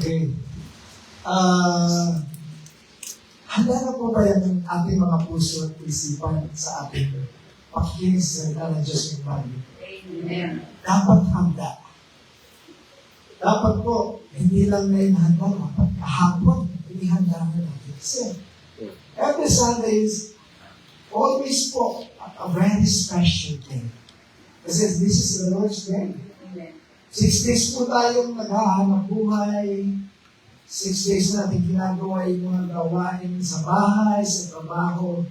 Okay. Handa na po ba yan ang ating mga puso at isipan sa ating pakikinig sa salita ng Diyos ng Bible? Amen. Dapat handa. Dapat po, hindi lang na inahanda, dapat kahapon, inihanda na natin. Kasi every Sunday is always po a very special day. Kasi this is the Lord's Day. Amen. 6 days po tayong naghahanap buhay. 6 days natin ginagawa yung mga gawain sa bahay, sa trabaho.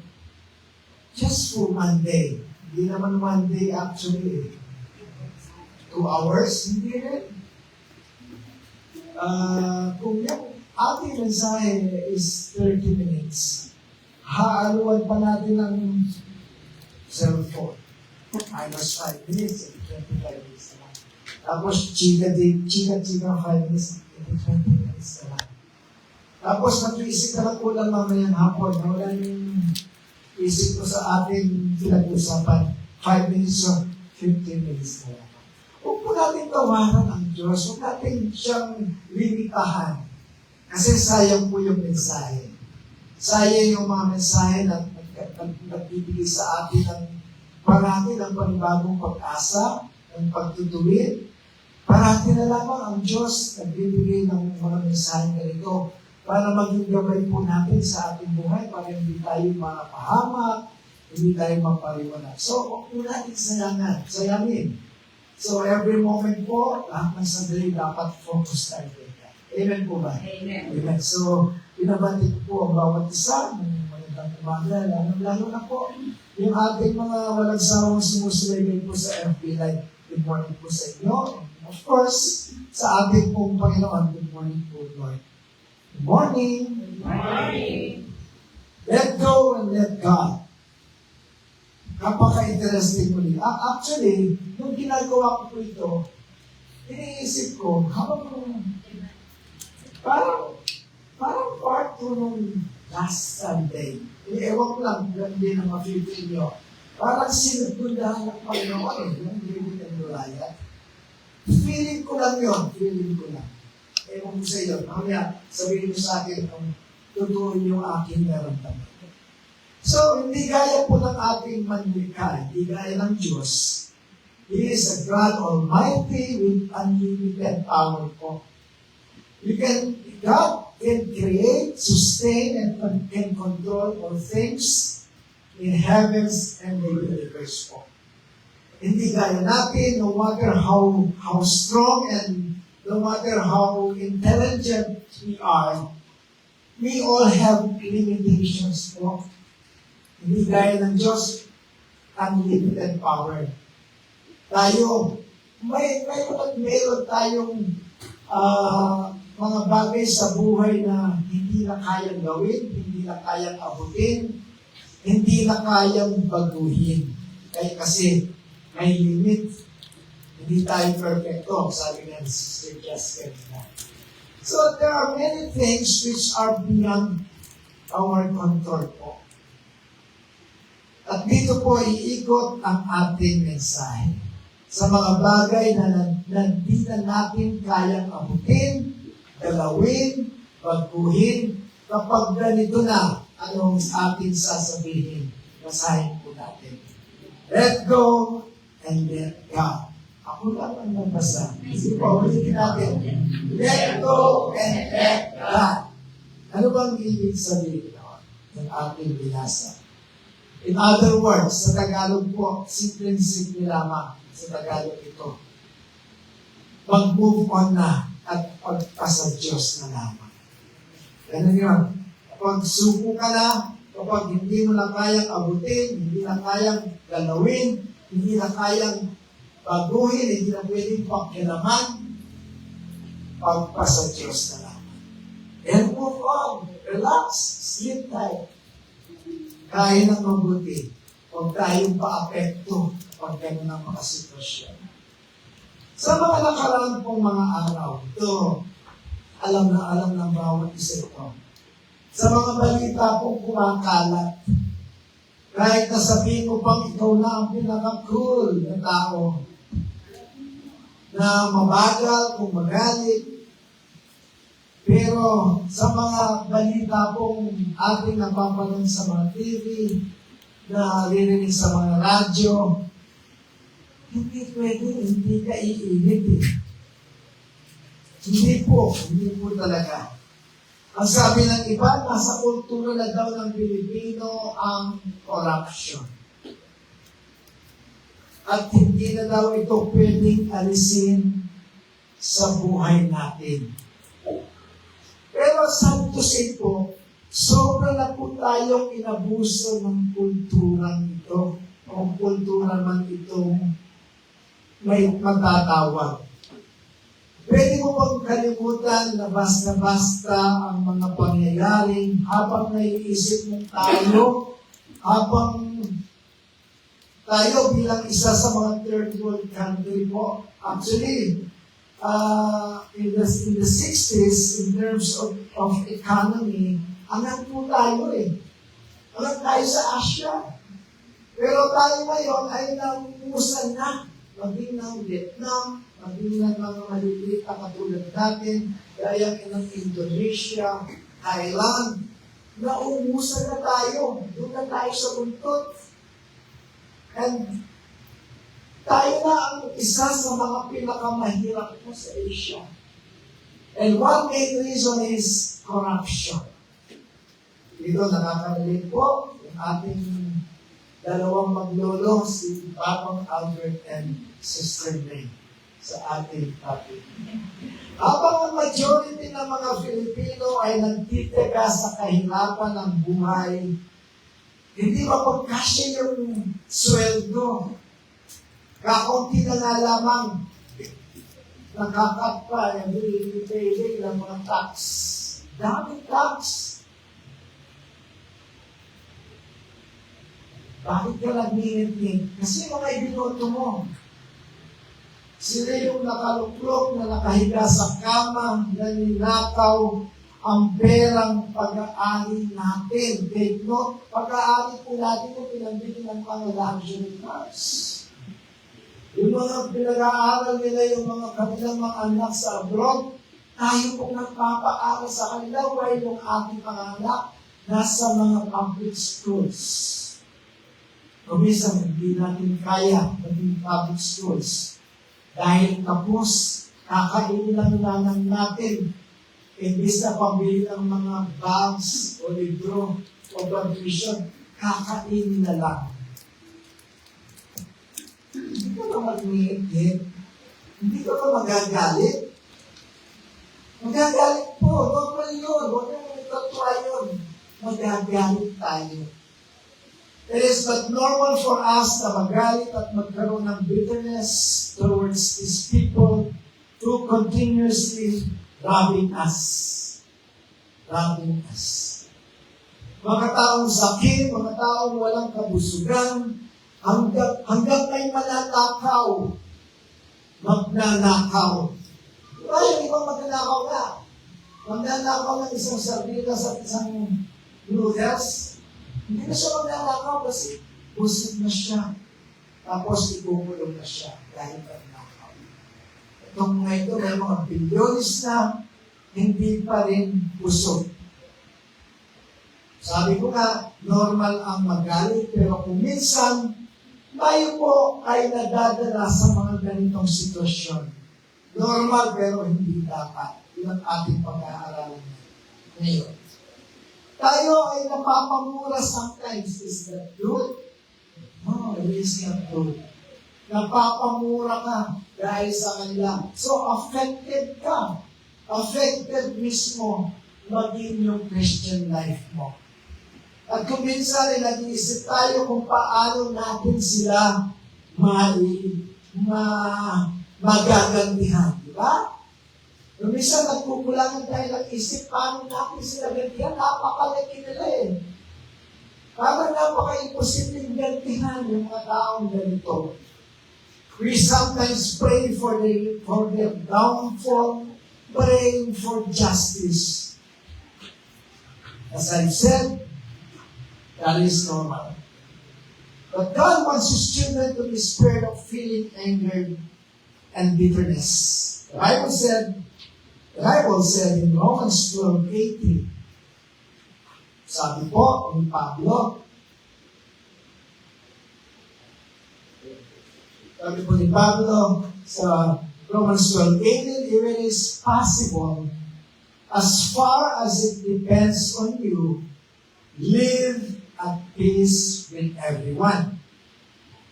Just for one day. Hindi naman one day actually. 2 hours, hindi rin. Kung yung ating mensahe is 30 minutes, haaluan pa natin ng cellphone. Minus 5 minutes, 25 minutes na lang. Tapos, chika 5 minutes, 20 minutes na lang. Tapos, mag-iisip ka lang ulang mamayang hapon na wala yung isip ko sa ating pinag-usapan. 5 minutes o 15 minutes na lang. Huwag po natin tawaran ang Diyos. Huwag natin siyang limitahan. Kasi sayang po yung mensahe. Sayang yung mga mensahe na nagbibigay sa atin ng parati ng panibagong pag-asa, ng pagtutuwid. Parati na lamang ang Diyos nagbibigay ng mga mensahe ganito para maging gabay po natin sa ating buhay, para hindi tayo mapahamak, hindi tayo mapariwala. So, huwag po natin sayangin. So, every moment po, lahat ng sandali dapat focus tayo dito. Amen po ba? Amen. Amen. So, pinabati ko po ang bawat isa ng magandang umaga, lalo na po yung ating mga walang sawang sumusulaybay po sa FB Live. Good morning po sa inyo. And of course, sa ating pong Panginoon, good morning po, Lord. Good morning. Good morning. Let go and let God. Kapaka-interesting muli. Actually, nung ginagawa ko po ito, iniisip ko, parang part 2 nung last Sunday. Ewan ko lang, hindi na ma-feel nyo. Parang sinugundahan ng Panginoon, yung David and Goliath. Feeling ko lang yun. Ewan ko sa iyo. Mamaya, sabihin mo sa akin kung totoo yung aking naramdaman. So, hindi gaya po ng ating manlikha, hindi gaya ng Diyos. He is a God Almighty with unlimited power po. God can create, sustain, and can control all things in heavens and the universe po. Hindi gaya natin, no matter how strong and no matter how intelligent we are, we all have limitations po. Hindi gaya ng Diyos, unlimited power. Tayo, mayroon tayong mga bagay sa buhay na hindi na kayang gawin, hindi na kayang abutin, hindi na kayang baguhin. Kasi may limit. Hindi tayo perfecto, sabi nga ni Sister Jessica kanina. So there are many things which are beyond our control po. At dito po iikot ang ating mensahe sa mga bagay na hindi na natin kayang abutin, galawin, baguhin. Kapag ganito na, anong ating sasabihin? Basahin po natin. Let go and let God. Ako lang ang nabasa. Sige po, ulitin natin. Let go and let God. Ano bang ibig sabihin ng ating binasa? In other words, sa Tagalog po, simple-simple lamang sa Tagalog ito. Mag-move on na at pagpasa Diyos na lamang. Ganun yun. Kapag suko ka na, kapag hindi mo na kayang abutin, hindi na kayang galawin, hindi na kayang baguhin, hindi na pwedeng pakialaman, pagpasa Diyos na lamang. And move on. Relax. Sleep tight. Kaya ng mabuti. Huwag tayong pa-apekto pag gano'n ang mga sitwasyon. Sa mga nakaraan pong mga araw, ito, alam ng bawat isa ito. Sa mga balita pong kumakalat, kahit nasabihin mo pang ikaw na ang pinaka-cool na tao, na mabagal kung magalit, Pero sa mga balita pong ating napapanood sa mga TV, na ririnig sa mga radyo, hindi pwede, hindi ka iinit eh. Hindi po talaga. Ang sabi ng iba, nasa kultura na daw ng Pilipino ang corruption. At hindi na daw ito pwedeng alisin sa buhay natin. Pero sad to say po, sobra na po tayong inabuso ng kulturang ito, o kultura man itong may matatawag. Pwede mo bang kalimutan na basta-basta ang mga pangyayaring habang naiisip mo habang tayo bilang isa sa mga third world country po. Actually, in the 60s, in terms of economy, angat po tayo eh. Angat tayo sa Asia. Pero tayo ngayon ay nangungusan na, maging ng Vietnam, maging ng mga maliliit na katulad natin, gaya ng Indonesia, Thailand, naungusan na tayo. Doon na tayo sa buntot. And tayo na ang isa sa mga pinakamahirap po sa Asia. And one main reason is corruption. Dito nakakarinig po yung ating dalawang maglolo, si Papang Albert and Sister May, sa ating topic. Habang ang majority ng mga Filipino ay nagtitiga sa kahirapan ng buhay, hindi mapagkasya yung sweldo. Kakaunti na nga lamang, nakakat pa, every payday ng mga tax. Daming tax. Bakit ka nag-iinit? Kasi mga ibinoto mo. Sila yung nakaluklok na nakahiga sa kama, na ninakaw ang perang pag-aari natin. Take note, pag-aari po natin yung pinambili ng mga luxury cars. Yung mga pinag-aaral nila yung mga kanilang mga anak sa abroad, tayo pong nagpapaaral sa kanila while yung ating mga anak nasa mga public schools. Kumisan, hindi natin kaya maging public schools. Dahil tapos, kakainin lang natin. Imbis na pambili ng mga bags o libro o tuition, kakainin na lang. Hindi ka ba mag-iinit? Hindi ka ba magagalit? Magagalit po. Normal yun. Huwag na itatry yun. Magagalit tayo. It is not normal for us na magalit at magkaroon ng bitterness towards these people who continuously robbing us. Robbing us. Mga taong sakit, mga taong walang kabusugan, hanggang may mananakaw, magnanakaw. Diba yung ibang magnanakaw na? Magnanakaw ng isang sardinas at isang noodles, hindi na siya magnanakaw kasi busog na siya. Tapos ikukulong na siya dahil magnanakaw. Itong mga ito, may mga bilyones na hindi pa rin busog. Sabi ko nga, normal ang magalit, pero kung minsan, tayo po ay nadadala sa mga ganitong sitwasyon. Normal pero hindi dapat. Yun ang ating pag-aaralan ngayon. Tayo ay napapamura sometimes. Is that true? No, it is not true. Napapamura ka dahil sa kanila. So, affected ka. Affected mismo maging yung Christian life mo. At kung minsan ay nag-iisip tayo kung paano natin sila magagantihan. Diba? Kung minsan nagkukulangan tayo ng isip, paano natin sila gantihan? Napakalaki nila eh. Parang napaka-imposibleng gantihan yung mga taong ganito. We sometimes pray for their downfall, praying for justice. As I said, that is normal. But God wants His children to be spared of feeling anger and bitterness. The Bible said, The Bible said in Romans 12:18, sabi po ni Pablo, sa Romans 12:18, if it is possible, as far as it depends on you, live at peace with everyone.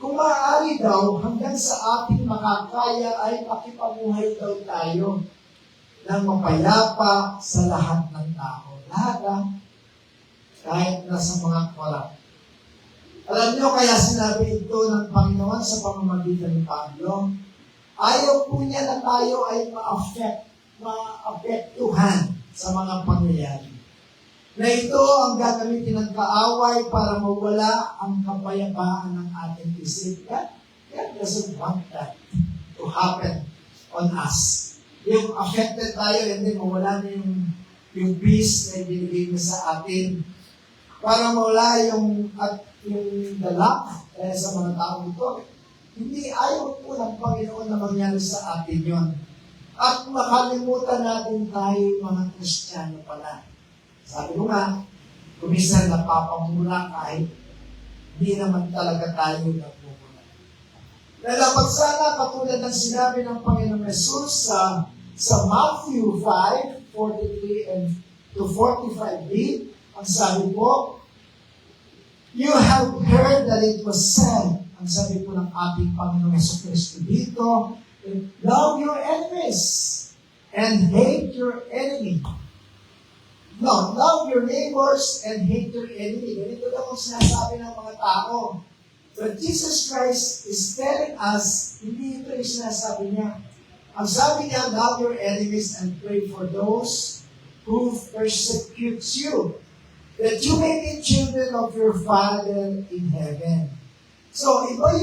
Kung maaari daw, hanggang sa ating makakaya ay pakipamuhay daw tayo ng mapayapa sa lahat ng tao. Lahat kahit nasa mga korap. Alam niyo kaya sinabi ito ng Panginoon sa pamamagitan ni Pablo, ayaw po niya na tayo ay maapektuhan sa mga pangyayari. Na ito ang gagamitin ng kaaway para mawala ang kapayapaan ng ating isip. God doesn't want that to happen on us. Yung affected tayo, and then mawala na yung peace na ibinigay niya sa atin. Para mawala yung dalak sa mga taong ito. Hindi ayaw po ng Panginoon na mangyari sa atin yon. At makalimutan natin tayo mga Kristiyano pala. Sabi ko nga, kumisan napapamula kahit hindi naman talaga tayo nagmumula. Dapat sana katulad ng sinabi ng Panginoong Jesus sa Matthew 5:43 and to 45b, ang sabi po, you have heard that it was said, ang sabi po ng ating Panginoong Jesucristo dito, love your enemies and hate your enemy. No, love your neighbors and hate your enemy. Ganito daw ang sinasabi ng mga tao. But Jesus Christ is telling us, hindi ito yung sinasabi niya. Ang sabi niya, love your enemies and pray for those who persecute you, that you may be children of your Father in heaven. So, iba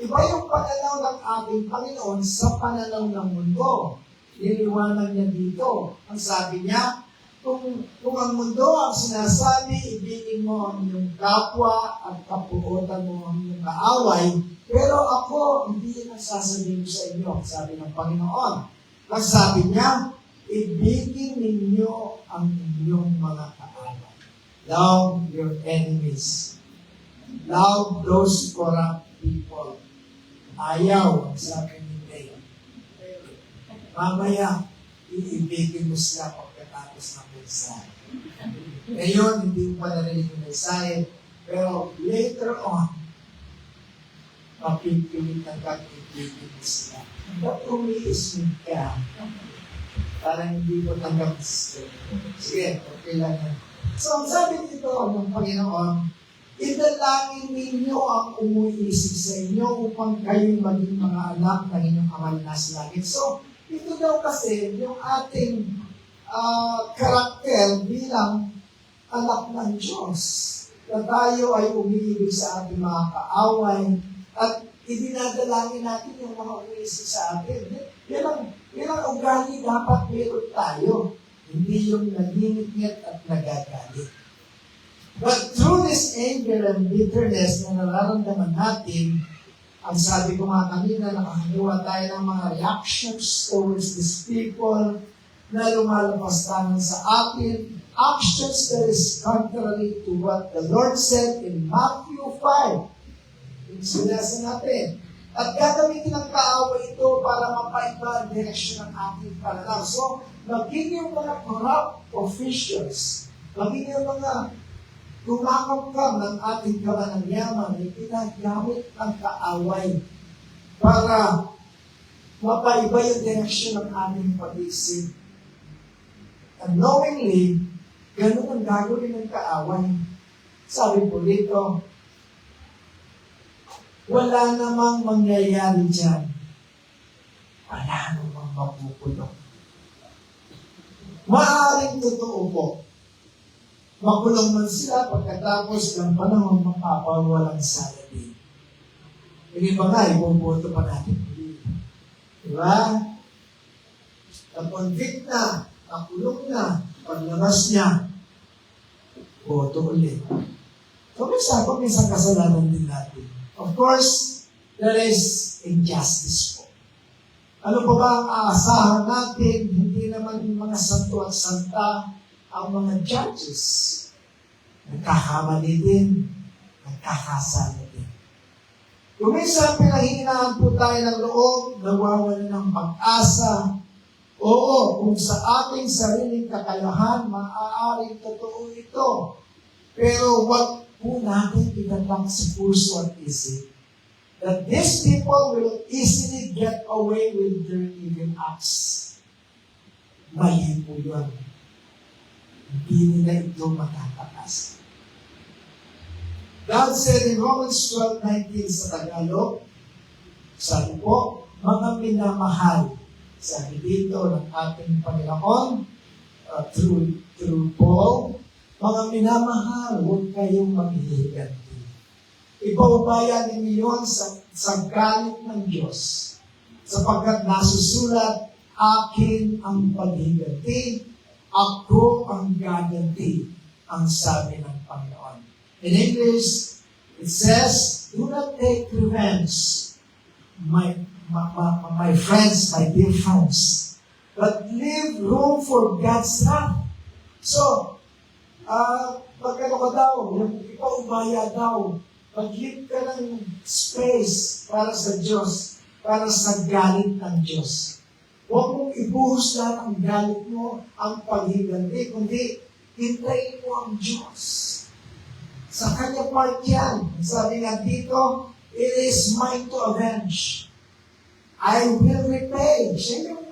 yung pananaw ng ating Panginoon sa pananaw ng mundo. Iniwanan niya dito. Ang sabi niya, kung ang mundo ang sinasabi, ibigin mo ang iyong kapwa at kapuotan mo ang iyong kaaway, pero ako, hindi yan ang sasabihin sa inyo, sabi ng Panginoon. Ang sabi niya, ibigin ninyo ang inyong mga kaaway. Love your enemies. Love those corrupt people. Ayaw, sabi ni Dave. Mamaya, iibigin mo sila pagkatapos ng mensahe. Ngayon, hindi ko pa narinig yung mensahe, pero later on, mapipilitan ka ibigin mo sila. Ba't umiisip ka? Parang hindi ko tanggap. Sige, okay lang yan. So, ang sabi dito ng Panginoon, idalangin ninyo ang umuisip sa inyo upang kayo maging mga anak ng inyong Ama na nasa langit. So, ito daw kasi yung ating karakter bilang anak ng Diyos. Na tayo ay umiibig sa ating mga kaaway at idinadalangin natin yung mga umiisip sa atin. Yan ang ugali dapat meron tayo. Hindi yung nagingit at nagagalit. But through this anger and bitterness na nararamdaman natin, ang sabi ko nga kanina, nakakagawa tayo ng mga reactions towards these people na lumalabas tayo sa atin, actions that is contrary to what the Lord said in Matthew 5. Sinasa natin. At gagamitin ng kaaway ito para mapaiba ang direksyon ng ating pananaw. So, maging yung mga corrupt officials, maging yung mga tumakapkam ng ating kamanangyaman ay pinagamit ang kaaway para mapaiba yung direksyon ng ating pag-isip. Unknowingly, ganun ang gagawin ng kaaway. Sabi po dito, wala namang mangyayari dyan. Wala namang mapupunong. Maaaring totoo po. Makulong man sila pagkatapos ng panahon mapapawalang salabi. Hindi ba nga, ibuboto pa natin. Diba? Na-convict na, nakulong na, paglabas niya, boto ulit. So, minsan kasalanan din natin. Of course, there is injustice po. Ano pa ba ang aasahan natin? Hindi naman mga santo at santa ang mga judges. Nagkakamali din, nagkakasala din. Kung minsan pinahinahan po tayo ng loob, nawawala ng pag-asa. Oo, kung sa ating sariling kakayahan, maaaring totoo ito. Pero wag po natin itatang sa puso at isip that these people will easily get away with their evil acts. Mali po yun. Hindi nila ito matatakas. God said in Romans 12:19 sa Tagalog, sabi po, mga minamahal, sabi dito ng ating Panginoon, through Paul, mga minamahal, huwag kayong maghihiganti. Ipaubaya ninyo yun sa galit ng Diyos, sapagkat nasusulat, akin ang paghiganti, ako ang gaganti, ang sabi ng Panginoon. In English, it says, do not take revenge, my friends, my dear friends, but leave room for God's wrath. So, pagkano ka daw, ipaubaya daw, mag-leave ka ng space para sa Diyos, para sa galit ng Diyos. Huwag mong ibuhos lahat ang galit mo, ang paghiganti, kundi hintayin mo ang Diyos. Sa kanya part yan. Sabi nga dito, it is mine to avenge. I will repay. Siya yung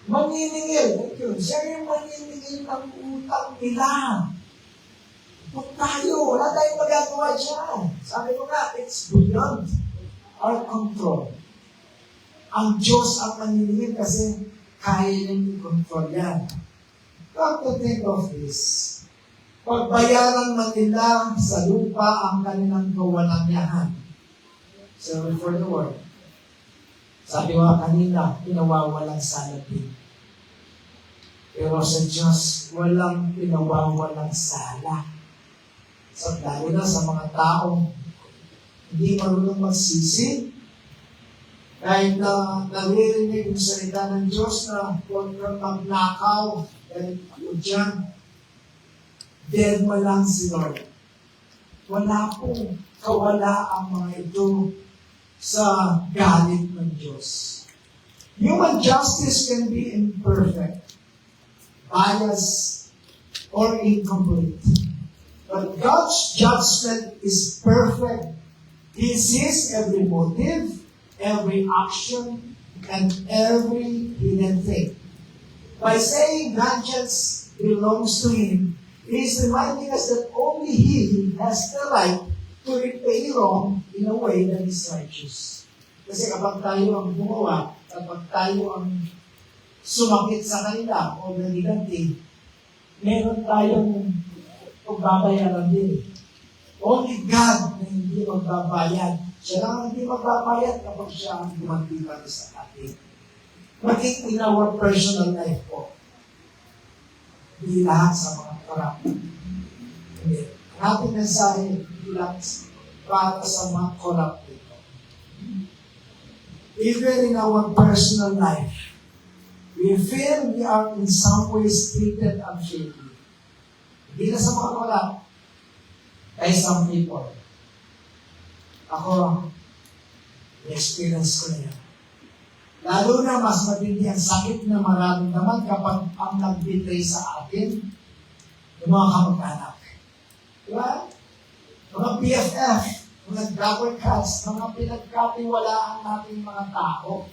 maniningil. Siya yung maniningil ng utang nila. Huwag tayo. Wala tayong magagawa dyan. Sabi ko nga, it's beyond our control. Ang Diyos ang maniningil kasi kaya niyang i-control yan. Come to think of this. Pagbayaran man nila sa lupa ang kanilang kawalanyahan. So, for the word. Sabi ko kanina, pinawawalang sala din. Pero sa Diyos, walang pinawawalang sala. So, lalo na sa mga taong hindi marunong magsisi, kahit na naririnig yung salita ng Diyos na huwag kang magnakaw, dahil ako dyan, dead mo lang si Lord. Wala pong kawala ang mga ito sa galit ng Diyos. Human justice can be imperfect, biased, or incomplete. But God's judgment is perfect. He sees every motive, every action, and every hidden thing. By saying vengeance belongs to Him, He is reminding us that only He has the right to repay wrong in a way that is righteous. Kasi kapag tayo ang gumawa, kapag tayo ang sumakit sa kanila o naniganti, meron tayong pagbabayaran din. Only God na hindi magbabayad. Siya lang ang hindi magbabayad kapag siya ang gumanti para sa atin. Maging in our personal life po. Hindi lahat sa mga karap. Hindi. Ang ating mensahe, hindi lang para sa mga korap dito. Even in our personal life, we feel we are in some ways treated unfairly. Hindi na sa mga korap, kay some people. Ako, experience ko na yan. Lalo na mas matindi ang sakit na mararamdaman kapag ang nag-betray sa atin yung mga kamag-anak. Diba? Mga BFF, mga double cuts, mga pinagkatiwalaan natin mga tao,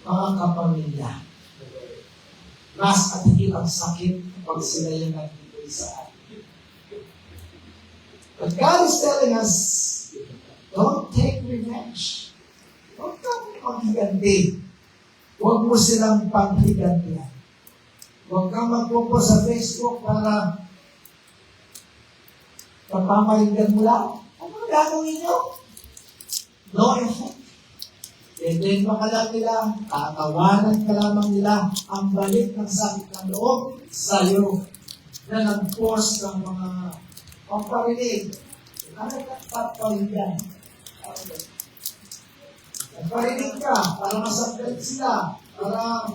mga kapamilya. Mas at higit ang sakit kapag sila yung nag-betray sa atin. But God is telling us, don't take revenge. Huwag kang maghiganti. Huwag mo silang paghigantihan. Huwag kang magpupo sa Facebook para papamalingan mo lang. Ano gagawin nyo? No effect. Dedema ka lang nila, tatawanan ka lamang nila, ang balik ng sakit ng loob sa'yo. na nag-post ng mga pamparinig. Ano ka paparinig? Nagparinig ka para masaktan sila, para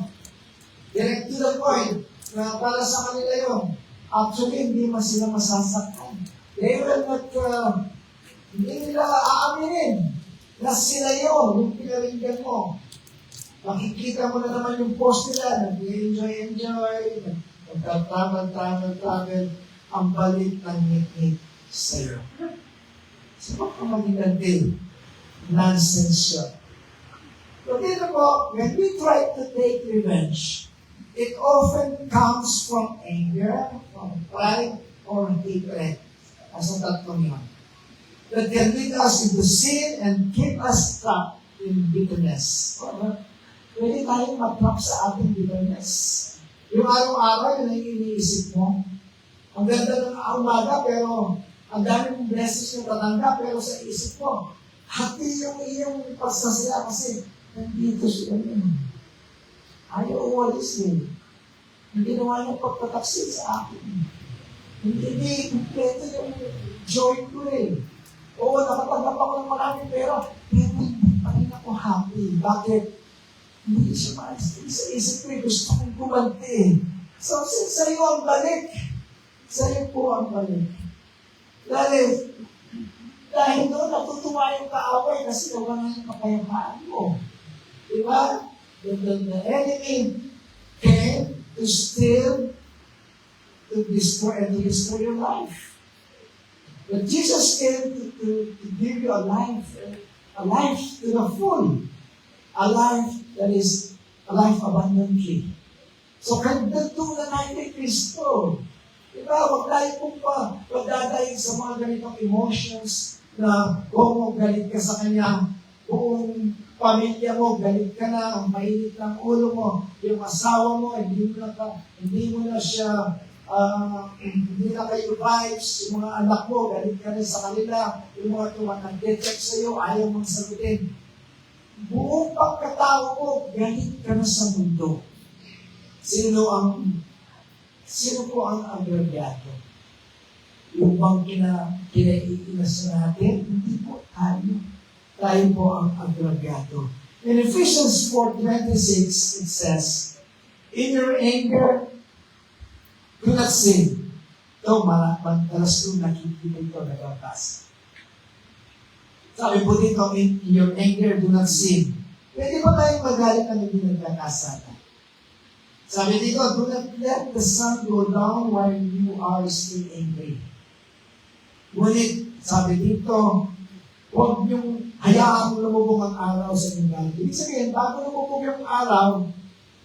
direct to the point na para sa kanila yun. Actually, hindi man sila masasaktan. They will not, hindi nila aaminin na sila yun, yung pinaringgan mo. Makikita mo na naman yung post nila, nag-enjoy, nagtatravel, ang balik ng ngit-ngit sa'yo. So, baka magigante, nonsense yun. So, dito po, when we try to take revenge, it often comes from anger, from pride, or hatred. As ang tatlong yun. That can lead us into sin and keep us trapped in bitterness. Pwede tayong mag-trap sa ating bitterness. Yung araw-araw, yun ang iniisip mo. Ang ganda ng umaga, pero ang dami mong blessings yung tatanda, pero sa isip mo, happy yung iyong pagsasaya kasi nandito siya yun. Ayaw uwalis eh. Hindi naman yung pagpataksil sa akin. Hindi kumpleto yung joy ko eh. Oo, nakatanggap ako ng maraming pera, pero hindi pa rin ako happy. Bakit? Hindi siya maalis. Sa isip ko eh, gusto kong gumanti eh. So, sa'yo ang balik. Sa'yo po ang balik. Dahil doon natutuwa yung kaaway kasi nawala yung kapayapaan mo. Diba? The enemy came to steal, to destroy your life. But Jesus came to give you a life to the full. A life that is a life abundantly. So, kandantunan natin Kristo. Diba? Huwag tayo pong magdadaig sa mga ganitong emotions na kung galit ka sa Kanya, kung pamilya mo, galit ka na, ang mainit ng ulo mo, yung asawa mo, hindi mo na siya, hindi na kayo vibes, yung mga anak mo, galit ka na sa kanila, yung mga tumatag-detect sa iyo, ayaw mong sagutin. Buong pagkatao mo, galit ka na sa mundo. Sino po ang agrabyado? Yung bang kinaiinas natin? Hindi po tayo. Tayo po ang agrabyado. In Ephesians 4:26, it says, in your anger, do not sin. Ito, madalas kong nakikita ito, nagabas. Sabi po dito, in your anger, do not sin. Pwede ba tayong magalit na hindi nagkakasala? Sabi dito, do not let the sun go down while you are still angry. Ngunit, sabi dito, huwag niyong hayaan lumubog ang araw sa inyong galit. Ibig sabihin, bago lumubog yung araw,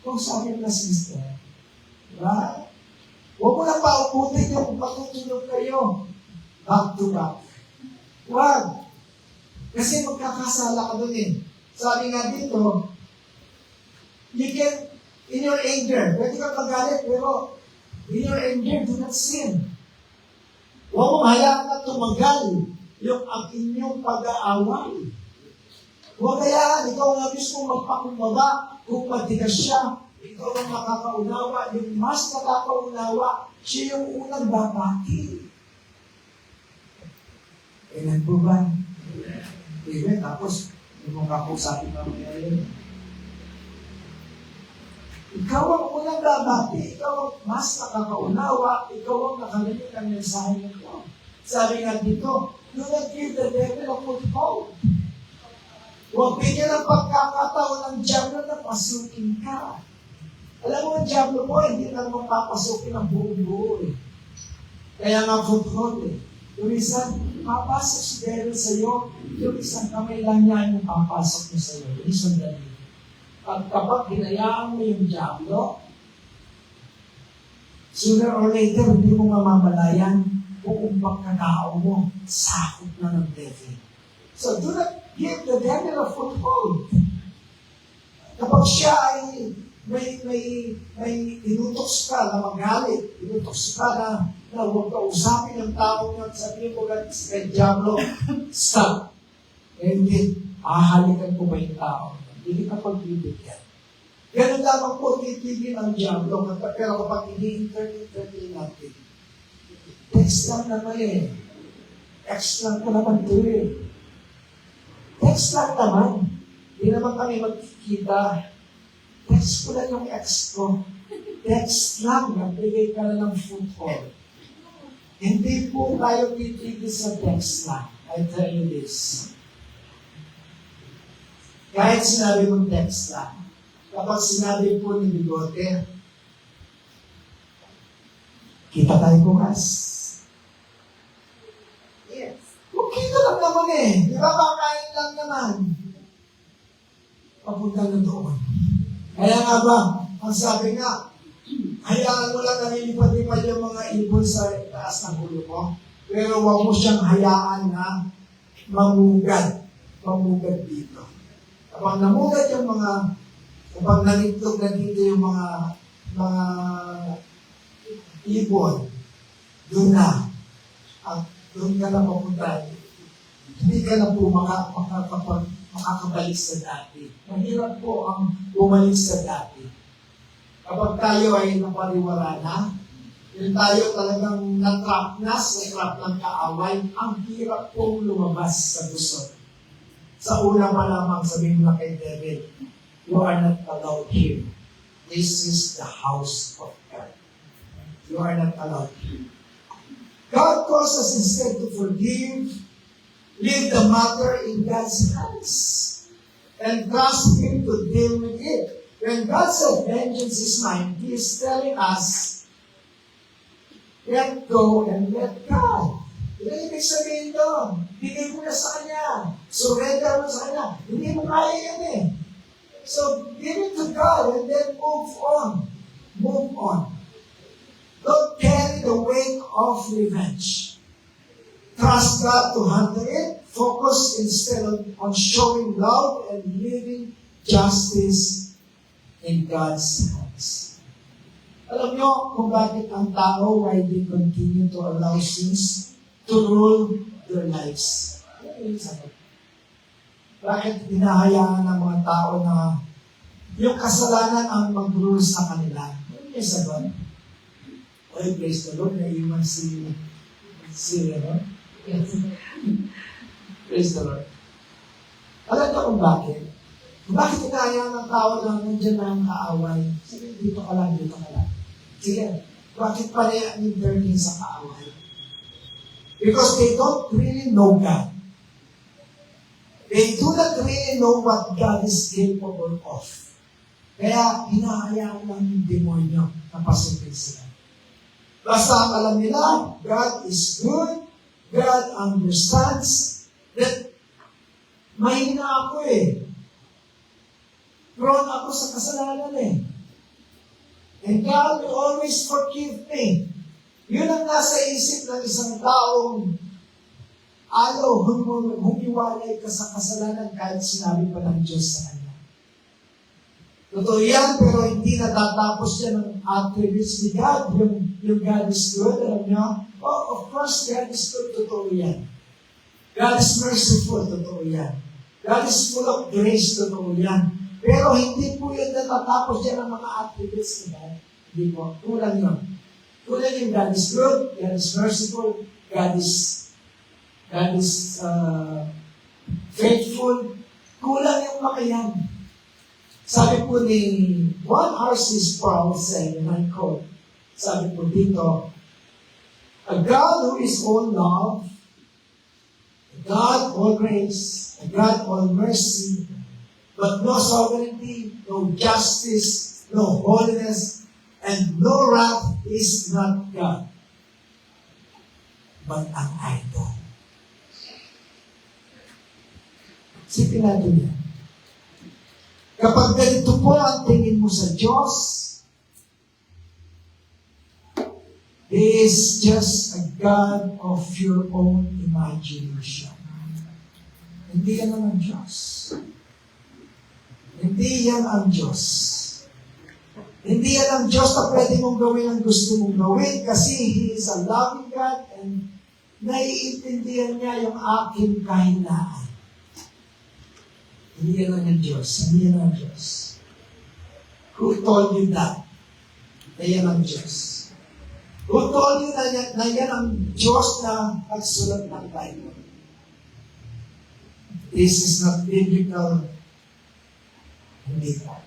kung sabi na sister, diba? Huwag mo na pauputin yung matutulog kayo. Back to back. Huwag. Kasi magkakasala ka dun eh. Sabi nga dito, you can, in your anger, pwede kang magalit, pero in your anger, do not sin. Huwag mong hayaan na tumagal yung ang inyong pag-aaway. Huwag hayaan, ikaw ang mismo magpakumbaba kung matigas siya. Ikaw ang makakaunawa, yung mas nakakaunawa, siya yung unang babati. Kailan po ba? Amen. Tapos, yung mga kausapin na mangyayari. Ikaw ang unang babati, ikaw ang mas nakakaunawa, ikaw ang nakarinig ng mensahe nito. Sabi nga dito, do not give the devil a foothold. Huwag bigyan ng pagkakataon ng diablo na pasukin ka. Alam mo, ang diablo mo, hindi na mapapasukin ang buong-buo eh. Kaya nga foothold eh. Yung isang papasok si devil sa iyo, yung isang kamay lang niya yung papasok mo sa iyo. Yung isang dali. At kapag hinayaan mo yung diablo, sooner or later, hindi mo mamamalayan kung pagkatao mo, sakot na ng devil. So, do not give the devil a foothold. Kapag siya ay may inutos ka na magalit, inutos ka na huwag ka usapin ang tao niya at sabihin mo kay diablo, stop. Hindi, ahalikan ko ba yung tao? Hindi ka pagbibigyan. Ganun lamang po titigil ang diablo, pero kapag ini-entertain natin, Text lang naman eh. Text lang ko naman to eh. Text lang naman. Hindi naman kami magkikita. Text ko lang yung ex ko. Text lang. Nagbigay ka na ng football. Hindi po tayo titigil sa text lang. I tell you this. Kahit sinabi mong text lang, kapag sinabi po ni Bigote, kita tayo bukas. Yes. Kita lang naman eh. Di ba kakain lang naman? Papunta na doon. Kaya nga ba, ang sabi nga, hayaan mo lang nalilipad-lipad yung mga ibon sa taas ng ulo mo. Pero huwag mo siyang hayaan na mamugad. Mamugad dito. Kapag namugad yung kapag nalitlog na dito yung mga ibon, doon na. Doon ka na mapunta. Hindi ka na po makakabalik sa dati. Mahirap po ang bumalik sa dati. Kapag tayo ay napariwara na, yung tayo talagang natrap na sa trap ng kaaway, ang hirap pong lumabas sa gusto. Sa una pa lamang sabihin mo kay David, you are not allowed here. This is the house of God. You are not allowed here. God calls us instead to forgive, leave the matter in God's hands, and trust Him to deal with it. When God said, vengeance is mine, He is telling us, let go and let God. Ito ibig sabihin doon. Bigay mo na sa Kanya. Surrender mo sa Kanya. Hindi mo kaya yan eh. So, give it to God and then move on. Move on. Don't carry the weight of revenge. Trust God to handle it. Focus instead on showing love and living justice in God's hands. Alam niyo kung bakit ang tao, why they continue to allow sins to rule their lives? Ano yung sagot? Bakit hinahayaan ng mga tao na yung kasalanan ang mag-rule sa kanila? Ano yung sagot? Oy, praise the Lord, naiwan si ano? Yes. Praise the Lord. Alam niyo kung bakit? Bakit hinahayaan ng tao na nandiyan na ang kaaway? Sige, dito ka lang, dito ka lang. Sige, bakit pa rin entertain sa kaaway? Because they don't really know God. They do not really know what God is capable of. Kaya hinahayaan lang yung demonyo na pasukin sila. Basta ang alam nila, God is good, God understands that mahina ako eh. Prone ako sa kasalanan eh. And God will always forgive me. Yun ang nasa isip ng isang taong humiwalay ka sa kasalanan kahit sinabi pa ng Diyos sa kanya. Totoo yan, pero hindi natatapos yan ang attributes ni God. Yung God is good, alam niyo? Oh, of course, God is good, totoo yan. God is merciful, totoo yan. God is full of grace, totoo yan. Pero hindi po yan natatapos yan ang mga attributes ni God. Hindi po. Kulang yun. Kulang yung God is good, God is merciful, God is faithful. Kulang yung mga yan. Sabi po ni Juan R.C. Sproul said, and I quote, sabi po dito, a God who is all love, a God all grace, a God all mercy, but no sovereignty, no justice, no holiness, and no wrath is not God, but an idol. Sipin natin yan. Kapag ganito po ang tingin mo sa Diyos, He is just a God of your own imagination. Hindi yan ang Diyos. Hindi yan ang Diyos. Hindi yan ang Diyos na pwede mong gawin ang gusto mong gawin kasi He is a loving God and naiintindihan niya yung aking kahinaan. Hindi yan ang Diyos. Hindi yan ang Diyos. Who told you that? Na yan ang Diyos. Who told you na yan ang Diyos na nagsulat ng Bible? This is not biblical. Hindi po.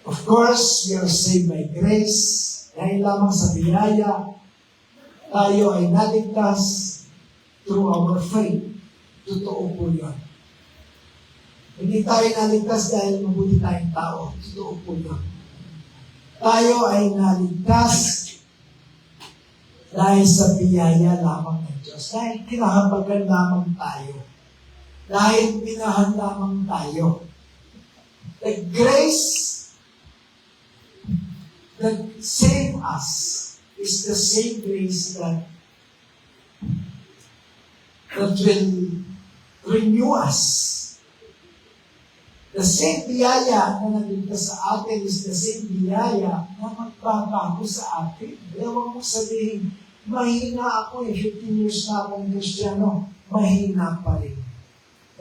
Of course, we are saved by grace. Dahil lamang sa biyaya, tayo ay naligtas through our faith. Totoo po yun. Hindi tayo naligtas dahil mabuti tayong tao. Totoo po yun. Tayo ay naligtas dahil sa biyaya lamang ng Diyos. Dahil kinahabagan lamang tayo. Dahil minahan lamang tayo. The grace that saved us is the same grace that will renew us. The same biyaya na nagligtas sa atin is the same biyaya na magbabago sa atin. Ewan mo sabihin, mahina ako 15 years na akong Kristiyano, mahina pa rin.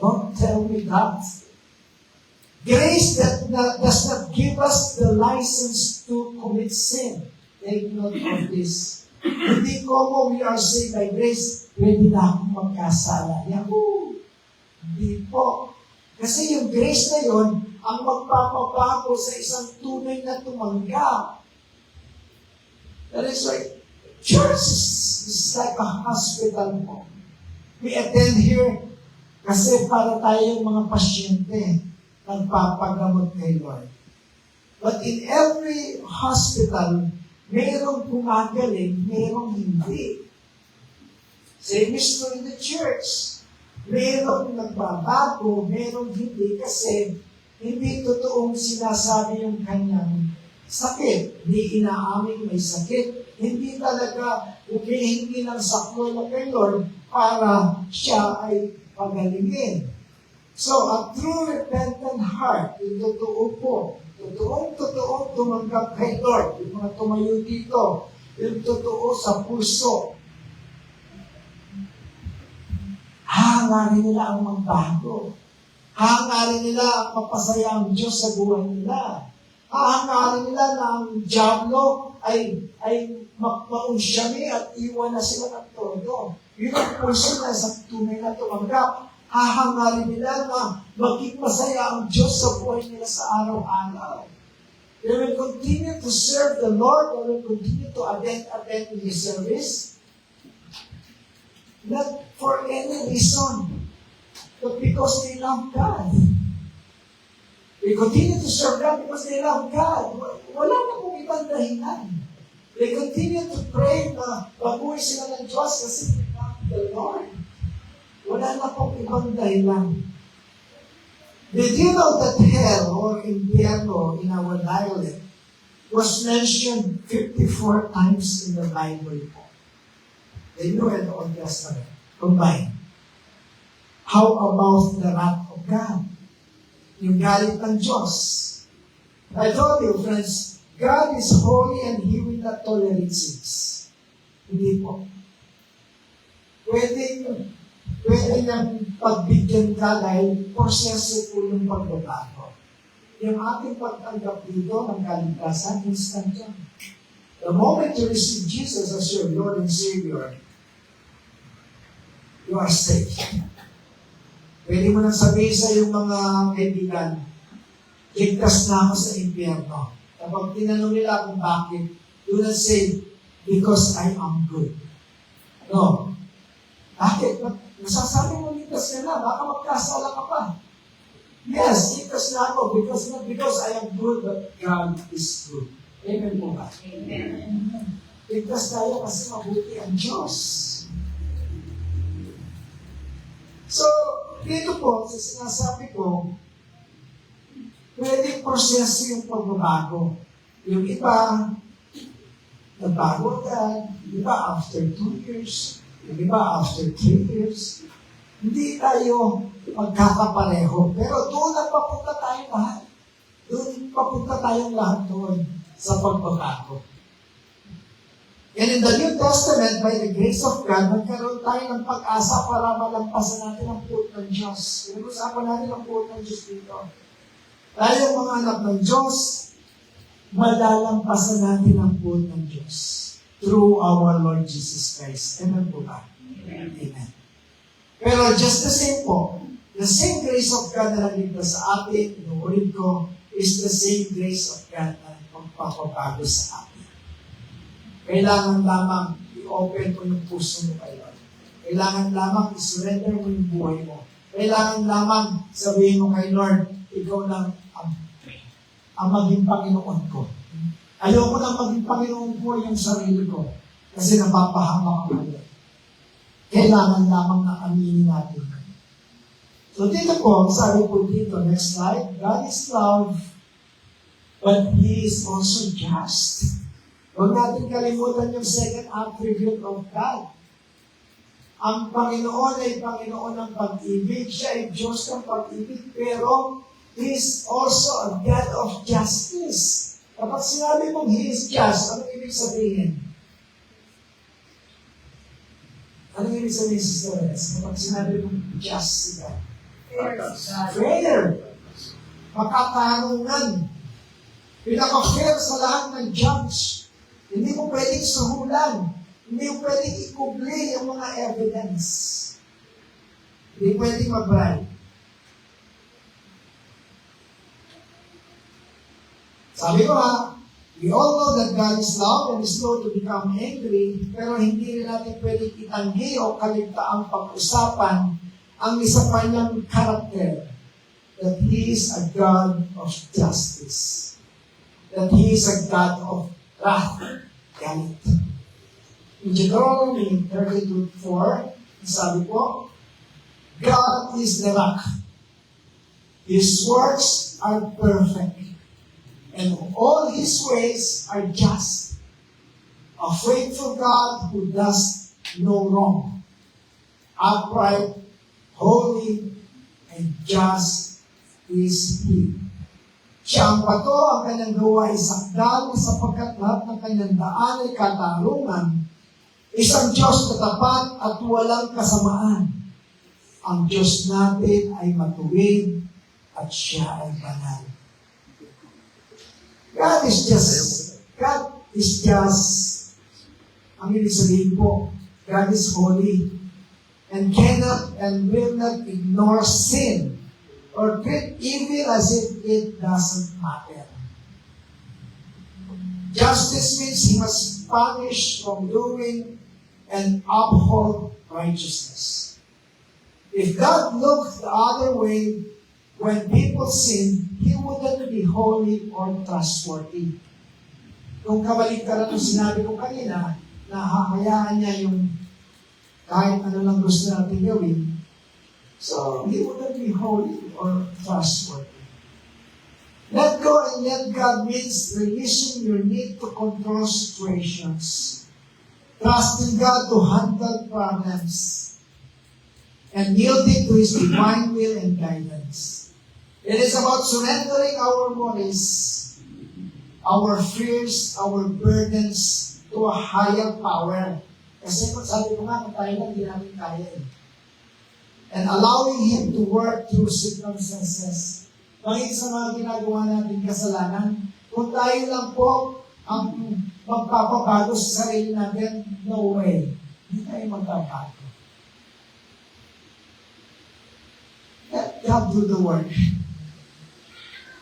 Don't tell me that. Grace that does not give us the license to commit sin. Take note of this. Hindi ko we are saved by grace, pwede na akong magkasala. Yahoo! Hindi po. Kasi yung grace na yon ang magpapabago sa isang tunay na tumanggap. That is why church is like a hospital po. We attend here kasi para tayong mga pasyente nagpapagamot kay Lord. But in every hospital, mayroong gumagaling, mayroong hindi. Same is true in the church. Mayroong nagbabago, mayroong hindi kasi hindi totoong sinasabi yung kanyang sakit. Hindi inaamin may sakit. Hindi talaga humihingi ng sakwela kay Lord para siya ay pagalingin. So, a true repentant heart, yung totoo po, totoong tumanggap kay Lord, yung mga tumayo dito, yung totoo sa puso. Hangarin nila ang magbago. Hangarin nila ang mapasaya ang Diyos sa buhay nila. Hangarin nila na ang Diablo ay maunsyami at iwan na sila ng todo. Yun ang puso na sa tunay na tumanggap. Hahangarin nila na maging masaya ang Diyos sa buhay nila sa araw-araw. They will continue to serve the Lord. They will continue to attend His service. Not for any reason, but because they love God. They continue to serve God because they love God. Wala na kong ibang dahilan. They continue to pray na baguhin sila ng Diyos kasi they love the Lord. Wala na pong ibang dahilan. Did you know that hell or infierno in our dialect was mentioned 54 times in the Bible po? The New and Old Testament combined. How about the wrath of God? Yung galit ng Diyos. I told you, friends, God is holy and He will not tolerate sins. Hindi po. Pwede niyang pagbigyan ka dahil proseso po yung pagbabago. Yung ating pagtanggap dito ng kaligtasan, instant yan. The moment you receive Jesus as your Lord and Savior, you are saved. Pwede mo nang sabihin sa iyong mga kaibigan, ligtas na ako sa impyerno. Kapag tinanong nila kung bakit, do not say, because I am good. No. Bakit? Nasasabi mo ligtas ka na, baka magkasala ka pa. Yes, ligtas na ako not because I am good, but God is good. Amen po ba? Amen. Ligtas tayo kasi mabuti ang Diyos. So, dito po, sa sinasabi ko, pwedeng proseso yung pagbabago. Yung iba, nagbago agad. Yung iba, after 2 years. Yung iba, after 3 years. Hindi tayo magkakapareho. Pero doon na papunta tayo lahat. Doon papunta tayong lahat doon sa pagbabago. And in the New Testament, by the grace of God, magkaroon tayo ng pag-asa para malampasan natin ang puot ng Diyos. Pinag-usapan natin ang puot ng Diyos dito. Tayo mga anak ng Diyos, malalampasan natin ang puot ng Diyos. through our Lord Jesus Christ. Amen po ba? Amen. Pero just the same po, the same grace of God na nagligtas sa atin, inuulit ko, is the same grace of God na magpapabago sa atin. Kailangan lamang i-open mo yung puso mo kay Lord. Kailangan lamang i-surrender mo yung buhay mo. Kailangan lamang sabihin mo kay Lord, ikaw lang ang maging Panginoon ko. Ayoko nang maging Panginoon ko yung sarili ko kasi napapahamak ako ngayon. Kailangan lamang na aminin natin. So dito po, sabi po dito, next slide, God is love, but He is also just. Huwag natin kalimutan yung second attribute of God. Ang Panginoon ay Panginoon ng pag-ibig. Siya ay Diyos ng pag-ibig, pero He is also a God of justice. Kapag sinabi mong He is just, anong ibig sabihin? Anong ibig sabihin, Sister Rez? Kapag sinabi mong just si God? Fair. Makatarungan. Pinaka-fair sa lahat ng judge. Hindi mo pwedeng suhulan. Hindi mo pwedeng ikubli yung mga evidence. Hindi pwedeng mag-bribe. Sabi ko we all know that God is love and is slow to become angry, pero hindi rin natin pwedeng itanggi o kaligtaang pag-usapan ang isa pa niyang karakter, that He is a God of justice, that He is a God of wrath, galit. In Deuteronomy 32:4, sabi po, God is the rock. His works are perfect, and all His ways are just. A faithful God who does no wrong. Upright, holy, and just is He. Siya ang bato, ang kanyang gawa ay sakdal, sapagkat lahat ng kanyang daan ay katarungan. Isang Diyos na tapat at walang kasamaan. Ang Diyos natin ay matuwid at siya ay banal. God is just, ang ibig sabihin po, God is holy and cannot and will not ignore sin or treat evil as if it doesn't matter. Justice means He must punish wrongdoing and uphold righteousness. If God looked the other way when people sin, He wouldn't be holy or trustworthy. Kung kabaligtaran ang sinabi ko kanina, na hahayaan niya yung kahit ano lang gusto natin gawin, so He wouldn't be holy or trustworthy. Let go and let God means releasing your need to control situations, trusting God to handle problems, and yielding to His divine will and guidance. It is about surrendering our worries, our fears, our burdens to a higher power. Kasi kung sabi ko nga, kung tayo lang, hindi namin kaya eh. And allowing Him to work through circumstances. Kahit sa mga ginagawa natin kasalanan, kung tayo lang po ang magpapabago sa sarili natin, no way. Hindi tayo magpapago. Let God do the work.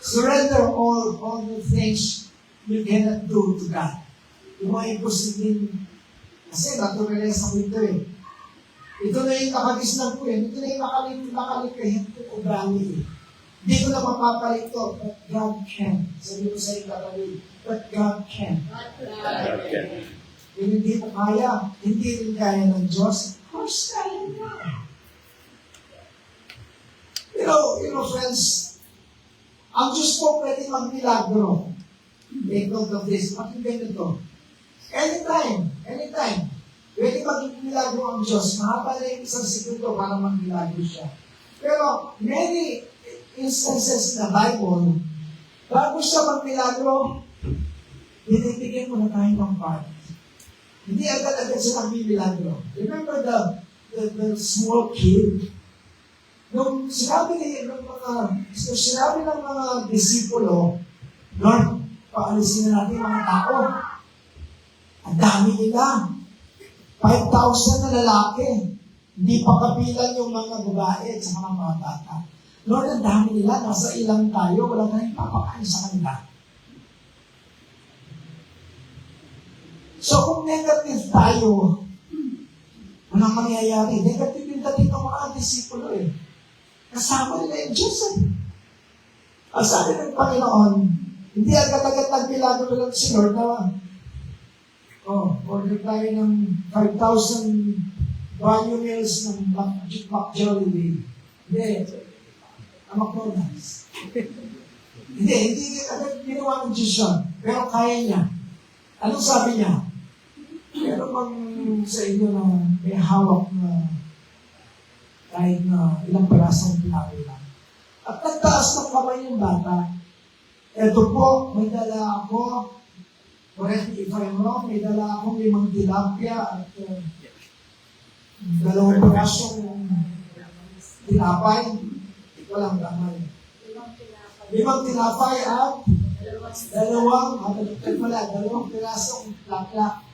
Surrender all the things you cannot do to God. Yung mga imposibleng, kasi naturalesa ko ito eh. Ito na yung nakagisnan ko eh. Ito na yung nakalikahin ko o brownie eh. Hindi ko na mapapalit to, but God can. Sabi ko sa iyo katabi, but God can. God can. Kung hindi mo kaya, hindi rin kaya ng Diyos, of course kaya niya. You know friends, ang Diyos po pwede mag-milagro. Take note of this. Pakinggan nito. Anytime. Pwede mag-milagro ang Diyos. Mahaba na yung isang segundo para mag-milagro siya. Pero many instances na Bible, bago siya mag-milagro, binibigyan mo na tayo ng part. Hindi agad-agad siya mag-milagro. Remember the small kid? Nung sinabi ng mga disipulo, Lord, paalisin na natin mga tao. Ang dami nila. 5,000 na lalaki. Hindi pa kabilang yung mga babae at saka mga bata. Lord, ang dami nila. Nasa ilang tayo. Wala tayong papakain sa kanila. So kung negative tayo, walang mangyayari. Negative yung dating ng mga disipulo eh. Kasama nila yung Diyos eh. Ang sabi ng Panginoon, hindi agad-agad nagbilado lang si Lord na order tayo ng 5,000 value meals ng McJolly. Hindi. Ang McDonald's. Hindi agad ginawa ng Diyos yun. Pero kaya niya. Anong sabi niya? Pero bang sa inyo na may hawak na kahit na ilang pirasong pinawi lang. At nagtaas ng kamay yung bata. Ito po, may dala ako. Correct me if I'm wrong, may dala akong 5 tilapia at 2 pirasong tinapay. Walang kamay. 5 tinapay at 2 pirasong laklak.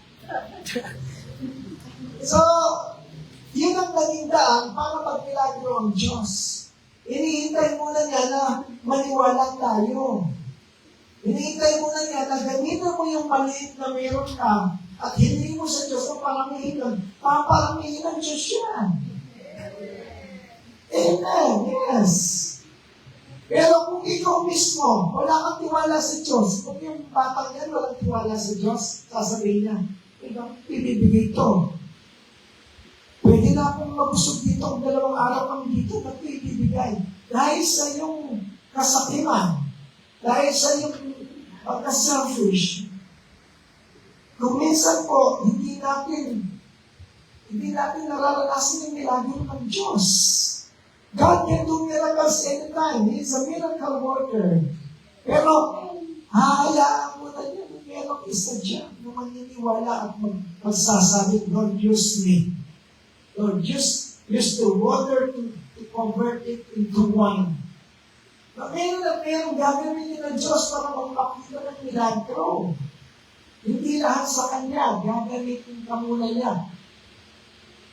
So, yun ang naging daan para magmilagro ang Diyos. Inihintay muna niya na maniwala tayo. Inihintay muna niya na gamitin mo yung maliit na meron ka at hindi mo sa Diyos ang paramihin. Paparamihin ng Diyos yan. Amen. Yes. Pero kung ikaw mismo, wala kang tiwala sa Diyos, kung yung batang yan walang tiwala sa Diyos, sasabihin niya, ibibigay ito. Pwede na akong mabusog dito kung 2 araw kami dito, ba't ko ibibigay? Dahil sa iyong kasakiman, dahil sa iyong pagka-selfish, kung minsan po, hindi natin nararanasan yung milagro ng Diyos. God can do miracles anytime. He is a miracle worker. Pero, hahayaan mo na niya kung merong isa dyan na maniniwala at magsasabi, Lord, use me. Lord, use the water to convert it into wine. Na meron gagawin niya ng Diyos para magpakita ng milagro. Hindi lahat sa Kanya, gagamitin ka muna niya.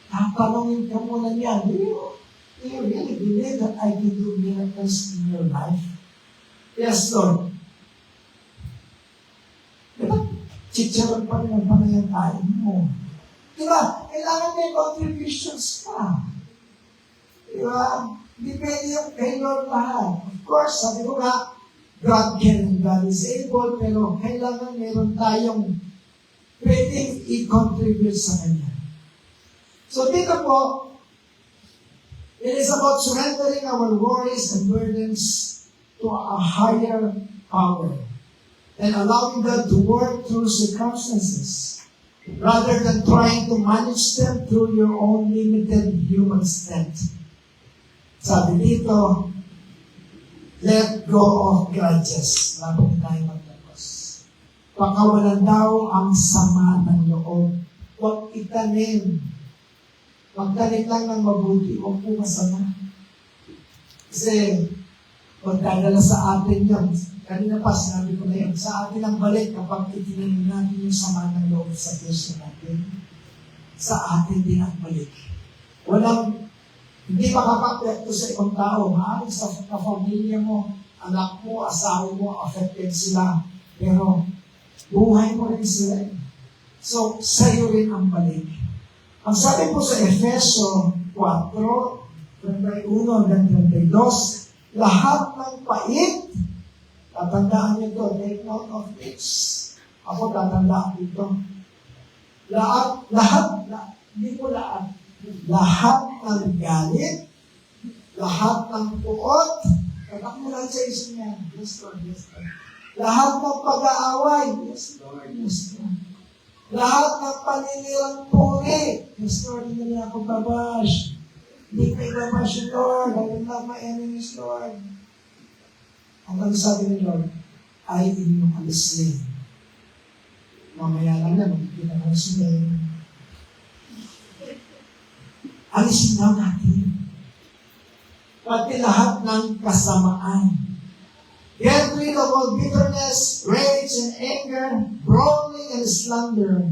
Tatanungin ka muna niya, do you really believe that I can do miracles in your life? Yes, Lord. Diba? Chicharon pa rin ang panayantay mo. Diba? Kailangan may contributions pa. Diba? Depende yung kay Lord lahat. Of course, sabi ko nga, God can, God is able, pero kailangan meron tayong pwedeng i-contribute sa Kanya. So dito po, it is about surrendering our worries and burdens to a higher power and allowing God to work through circumstances rather than trying to manage them through your own limited human strength. Sabi dito, let go of grudges. Lapit tayo magtapos. Pakawalan daw ang sama ng loob. Huwag itanim. Magtanim lang ng mabuti, huwag po masama. Kasi, magdadala sa atin yan. Kanina pa, sinabi ko na yan, sa atin ang balik kapag itinanim natin yung sama ng loob sa puso natin. Sa atin din ang balik. Hindi makapapekto sa ibang tao. Maaaring sa pamilya mo, anak mo, asawa mo, affected sila. Pero, buhay mo rin sila. So, sa'yo rin ang balik. Ang sabi po sa Efeso 4:31-32, lahat ng pait, tatandaan niyo ito, take note of this. Ako tatandaan dito. Lahat ng galit, lahat ng puot, katak mo lang sa isip niya, yes Lord, yes Lord. Lahat ng pag-aaway, yes Lord, yes Lord. Lahat ng paninirang puri. Yes, Lord, hindi na ako babash. Hindi ka ibabash yung Lord. I will love my enemies, Lord. Ang sabi ni Lord, ay inyong alisin. Mamaya lang na, magkikita ng sila. Alisin daw natin. Pati lahat ng kasamaan. Get rid of all bitterness, rage, and anger, brawling, and slander,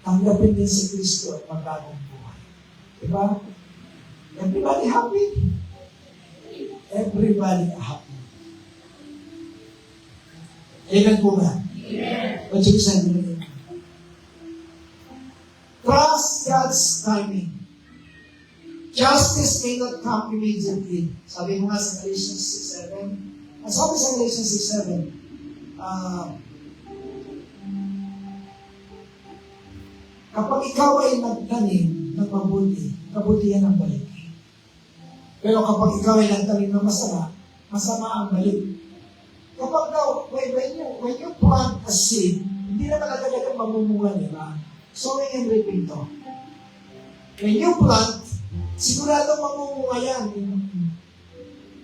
tanggapin din si Kristo at magbagong buhay. Diba? Everybody happy? Everybody happy. Amen po ba? Amen. What you said, trust God's timing. Justice may not come immediately. Sabi mo nga sa Galatians 6:7. Ang sabi sa Galatians 6:7, kapag ikaw ay nagtanim ng mabuti, kabutihan ang balik. Pero kapag ikaw ay nagtanim ng masama, masama ang balik. Kapag daw, when you plant a seed, hindi naman agad ang mamumunga, di ba? Sowing and reaping to. When you plant, sigurado mamumunga yan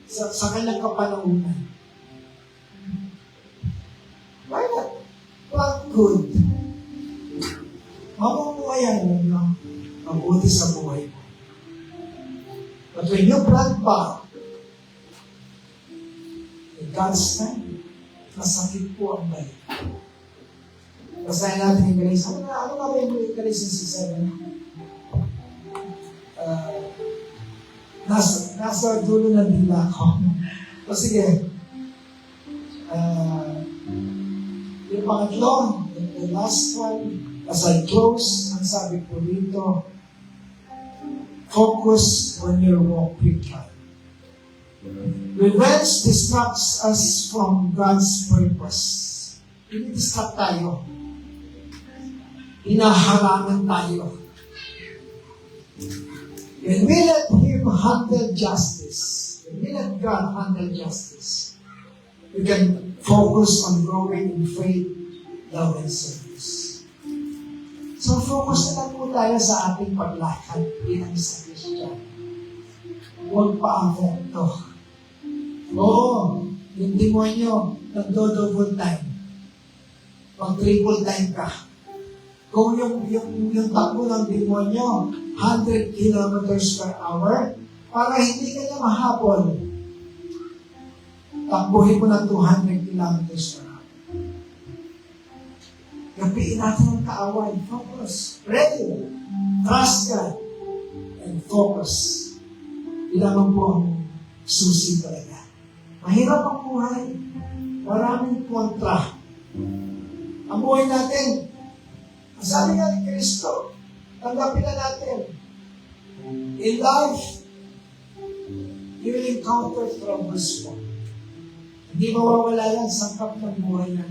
sa kanyang kapanahunan. Why not? Plant good. Mamumunga yan, no? Mabuti sa buhay mo. But when you plant bad, in God's time, masakit po ang balik. Basahin natin yung Galatians. Ano nga ba yung Galatians 6:7? Nasa dulo na dila ako. O sige. Yung pangatlo, the last one, as I close, ang sabi ko dito, focus on your walk with God. Revenge distracts us from God's purpose. Ini-distract tayo. Inaharangan tayo. When we let Him handle justice, when we let God handle justice, we can focus on growing in faith, love, and service. So focus na lang po tayo sa ating paglakad bilang isang Christian. Huwag pa-affecto. Oo, yung demonyo, nagdo-double time. Mag-triple time ka. Kung yung takbo ng demonyo, 100 kilometers per hour, para hindi ka niya mahabol, takbuhin mo ng 200 kilometers per hour. Gapiin natin ang kaaway. Focus. Ready. Trust God. And focus. Ilamang po ang susi talaga. Mahirap ang buhay. Maraming kontra. Ang buhay natin, ang sabi nga ni Kristo, tanggapin na natin. In life, you will encounter troubles mo. Hindi mawawala yan sa kap ng buhay na.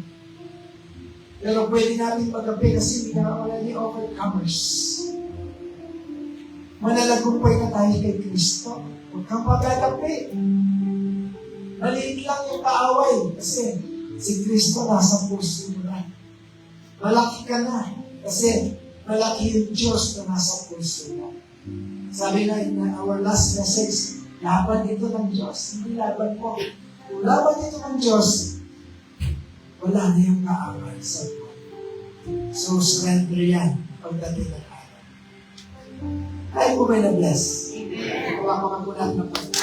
Pero pwede natin magabi kasi hindi nakawala ni overcomers. Manalagumpay na tayo kay Kristo. Huwag kang pagkatapi. Maliit lang yung kaaway kasi si Kristo nasa puso mo na. Malaki ka na kasi malaki yung Diyos na nasa puso mo. Sabi nga in our last message, laban dito ng Diyos. Hindi laban mo. Kung laban dito ng Diyos, wala na yung kaaway sa buhay. So, surrender yan pagdating ng araw. Tayo po may na-bless. Kawakan po natin ng pagkakas.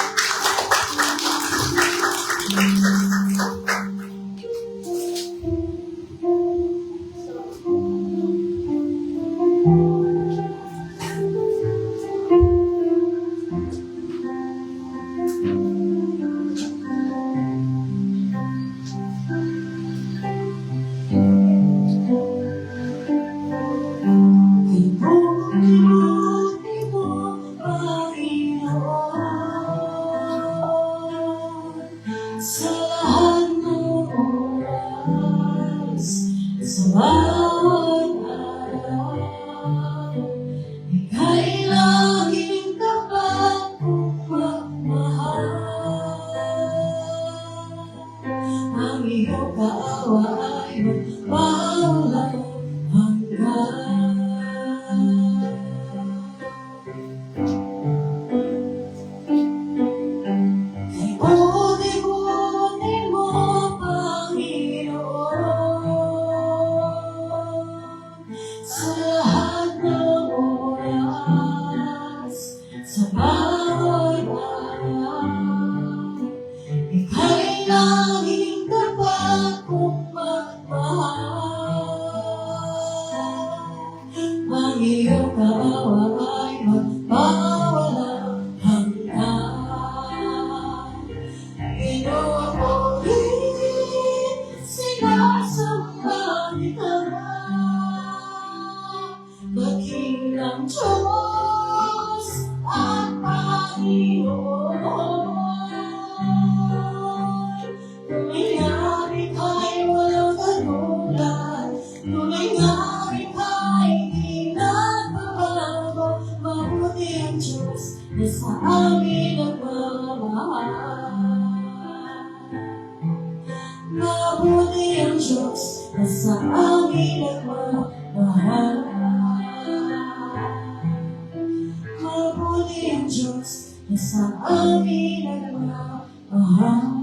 Ika'y laging tapat kong magmahal. pinupuri, sinasamba kita na. Dakilang Diyos at Panginoon. Nangyari kay walang kanulan, nangyari kay di nagbabago. Mabuti ang Diyos na sa amin nagmamahal. Mabuti ang Diyos na sa amin nagmamahal. Mabuti ang Diyos na sa amin nagmamahal.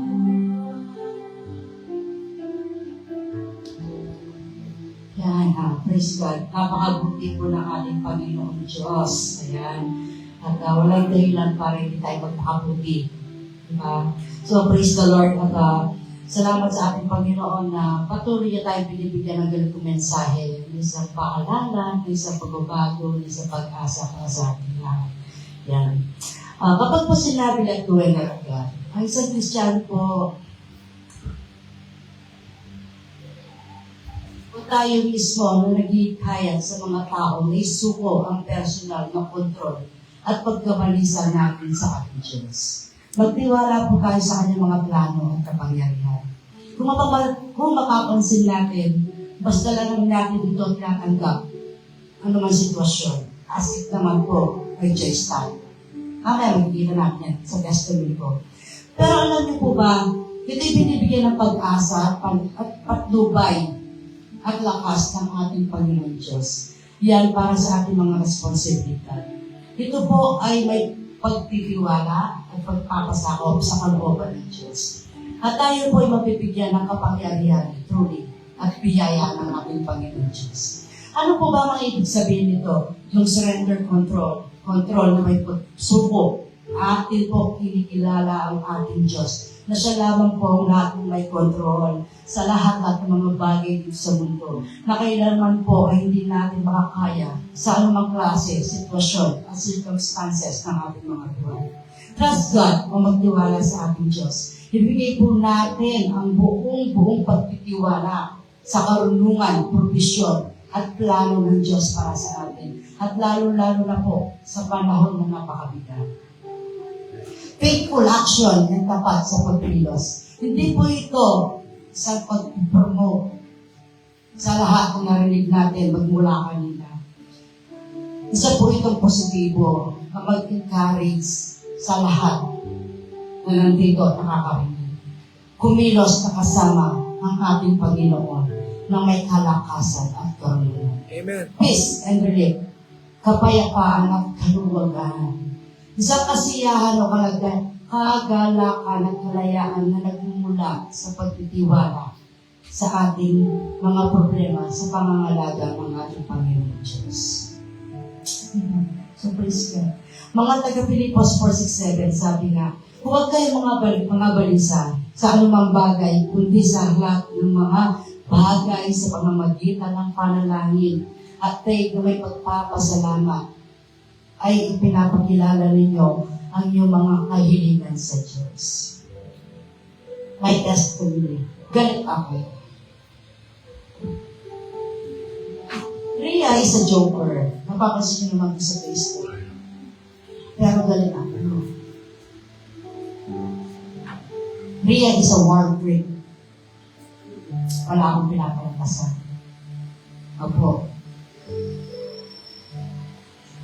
Yan, praise God. Napakabuti po ng ating Panginoong Diyos. Ayan. At walang dahilan para hindi tayo magpakabuti. Diba? So, praise the Lord. At salamat sa ating Panginoon na patuloy niya tayo binibigyan ng ganitong mensahe. Yung sa paalala, yung sa pagbabago, yung sa pag-asa para sa ating lahat. Yan. Kapag po sinabi lang tuwing nalaga, ang isang Kristiyano po, tayo mismo na naghihikayat sa mga tao na isuko ang personal na kontrol at pagkabalisa natin sa ating Diyos. Magtiwala po tayo sa kanyang mga plano at kapangyarihan. Kung mapapansin natin, basta lang naman natin ito tinatanggap ano man sitwasyon. As it naman po, may choice tayo. Mamaya magkikita natin yan sa testimony ko. Pero alam niyo po ba, ito'y binibigyan ng pag-asa at patnubay at lakas ng ating Panginoon Diyos. Yan para sa ating mga responsibilidad. Ito po ay may pagtitiwala at pagpapasakop sa kalooban ng Diyos. At tayo po ay mabibigyan ng kapangyarihan, truly, at biyaya ng ating Panginoon Diyos. Ano po ba mga ibig sabihin nito? Yung surrender control na may suko. Atin po kinikilala ang ating Diyos na siya lamang po ang lahat ng may control sa lahat ng mga bagay dito sa mundo na kailanman po ay hindi natin makakaya sa anumang klase, sitwasyon at circumstances ng ating mga buhay. Trust God o magtiwala sa ating Diyos. Ibigay po natin ang buong pagtitiwala sa karunungan, provisyon at plano ng Diyos para sa atin. At lalo-lalo na po sa panahon na napakabigat. Faithful action ng tapat sa pagkilos. Hindi po ito sa pag-promote sa lahat ng narinig natin magmula kanina. Isa po itong positibo na mag-encourage sa lahat na nandito at nakakarinig. Kumilos na kasama ang ating Panginoon na may kalakasan at karunungan. Amen. Peace and relief, kapayapaan at kaluwagan. Isang kasiyahan o kagalakan at kalayaan na nagmumula sa pagtitiwala sa ating mga problema sa pangangalaga ng ating Panginoon Diyos. So praise God. Mga taga-Pilipos 4:6-7, sabi nga, huwag kayo mga balisa sa anumang bagay, kundi sa lahat ng mga bagay sa pamamagitan ng panalangin at tayo na may pagpapasalamat ay ipinapakilala ninyo ang inyong mga kahilingan sa Diyos. May testimony. Galit ako. Rhea is a joker. Napapansin nyo naman ko sa Facebook. Pero galit ako. Rhea is a war freak. Wala akong pinapalakasan. Opo.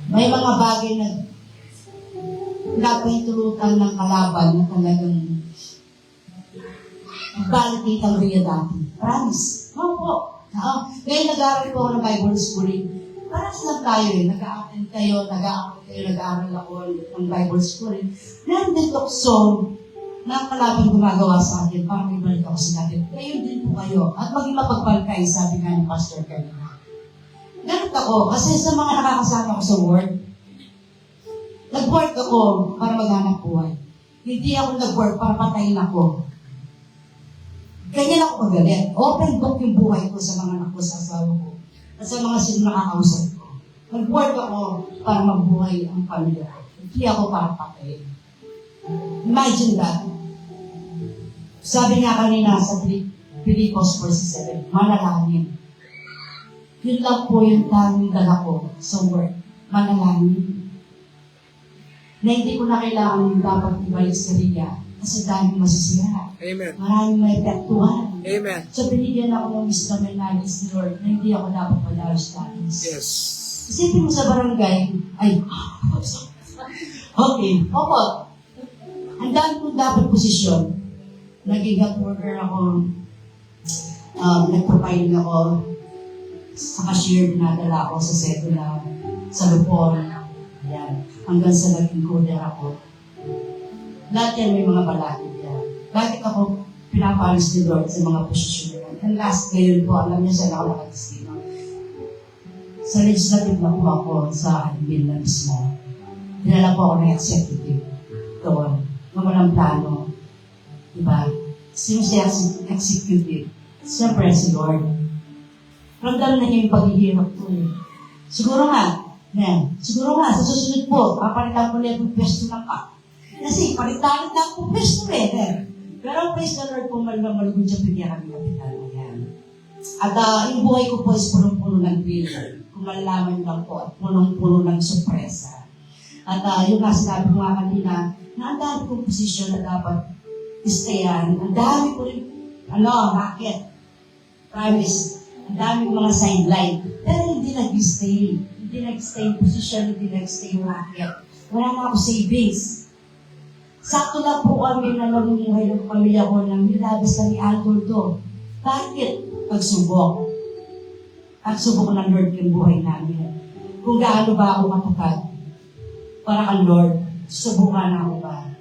May mga bagay na pinapahintulutan ng kalaban na talagang galit kitang Rhea dati. Promise. Opo. Ngayon nag-aaral po ako ng Bible schooling. Parang lang tayo nag-aaral kayo, nag-aaral ako ng Bible schooling. Meron din tukso na kalabang gumagawa sa akin para may balik ako sa natin. Ngayon din po kayo. At maging mapagpalkay, sabi nga ni Pastor kanina. Ganit ako, kasi sa mga nakakasama ko sa work, nag-work ako para maghanap buhay. Hindi ako nag-work para patayin ako. Ganyan ako magalit. Open book yung buhay ko sa mga anak ko, sa asawa ko, at sa mga sino nakakausap ko. Nag-work ako para mabuhay ang pamilya ko. Hindi ako para patayin. Imagine that. Sabi nga kanina sa Filipos 4:7, manalangin. Yun lang po yung tanging dala ko sa work. Manalangin. Na hindi ko na kailangan dapat ibalik sa riya kasi daming masisira. Amen. Maraming may epektuhan. Amen. So binigyan ako ng wisdom and knowledge ni Lord na hindi ako dapat malalos-lalos. Yes. Isipin mo sa barangay, ay, okay, opo. Ang dami kong dapat posisyon. Naging health worker ako, nag-provide ako sa cashier, dinadala ako sa sedula, sa lupon, yan, hanggang sa naging coder ako. Lahat yan may mga balakid yan. Bakit ako pinapalis ni Lord sa mga posisyon yan? And last ngayon po, alam niya saan ako nakatistino. Sa legislative na po ako sa admin na mismo. Dinala po ako ng executive doon, na walang plano. Diba? Sino siya executive? Siyempre si Lord. Ramdam na niya yung paghihirap ko eh. Siguro nga, sa susunod po, papalitan ko na yung pwesto ng pa. Kasi palitan na po pwesto eh. Pero praise the Lord po, malumalugod siya pwede kami kapitan. Ayan. At yung buhay ko po is punong-puno ng thriller. Kung malalaman lang po, at punong-puno ng sorpresa. At yung nga sinabi ko nga kanina, na ang dami kong posisyon na dapat istayan. Ang dami ko rin, racket. Promise. Ang dami kong mga sideline. Pero hindi nag-stay. Hindi nag-stay yung position, hindi nag-stay yung racket. Wala na ako savings. Sakto lang po kami na namumuhay ng pamilya ko ng nilabas na ni Aldo. Bakit? Pagsubok. Pagsubok ng Lord yung buhay namin. Kung gaano ba ako matupad para kang Lord, subukan ako ba?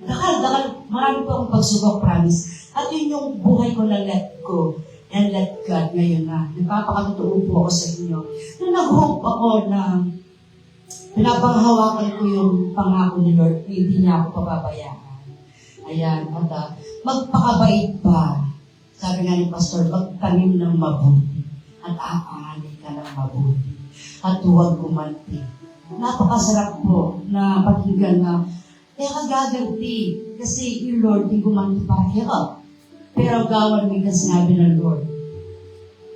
Dakal, marami po akong pagsubok, promise. At yun yung buhay ko na let go and let God ngayon na. Nagpapakatotoo po ako sa inyo. Na nag-hope ako na pinapanghawakan ko yung pangako ni Lord, hindi niya ako pababayaan. Ayan, at magpakabait pa. Sabi nga ni Pastor, magtanim ng mabuti at aanganin ka ng mabuti at huwag gumanti. Napakasarap po na pakinggan na kaya ka gaganti kasi yung Lord di gumanti para hirap. Pero gawan mo yung sinabi ng Lord.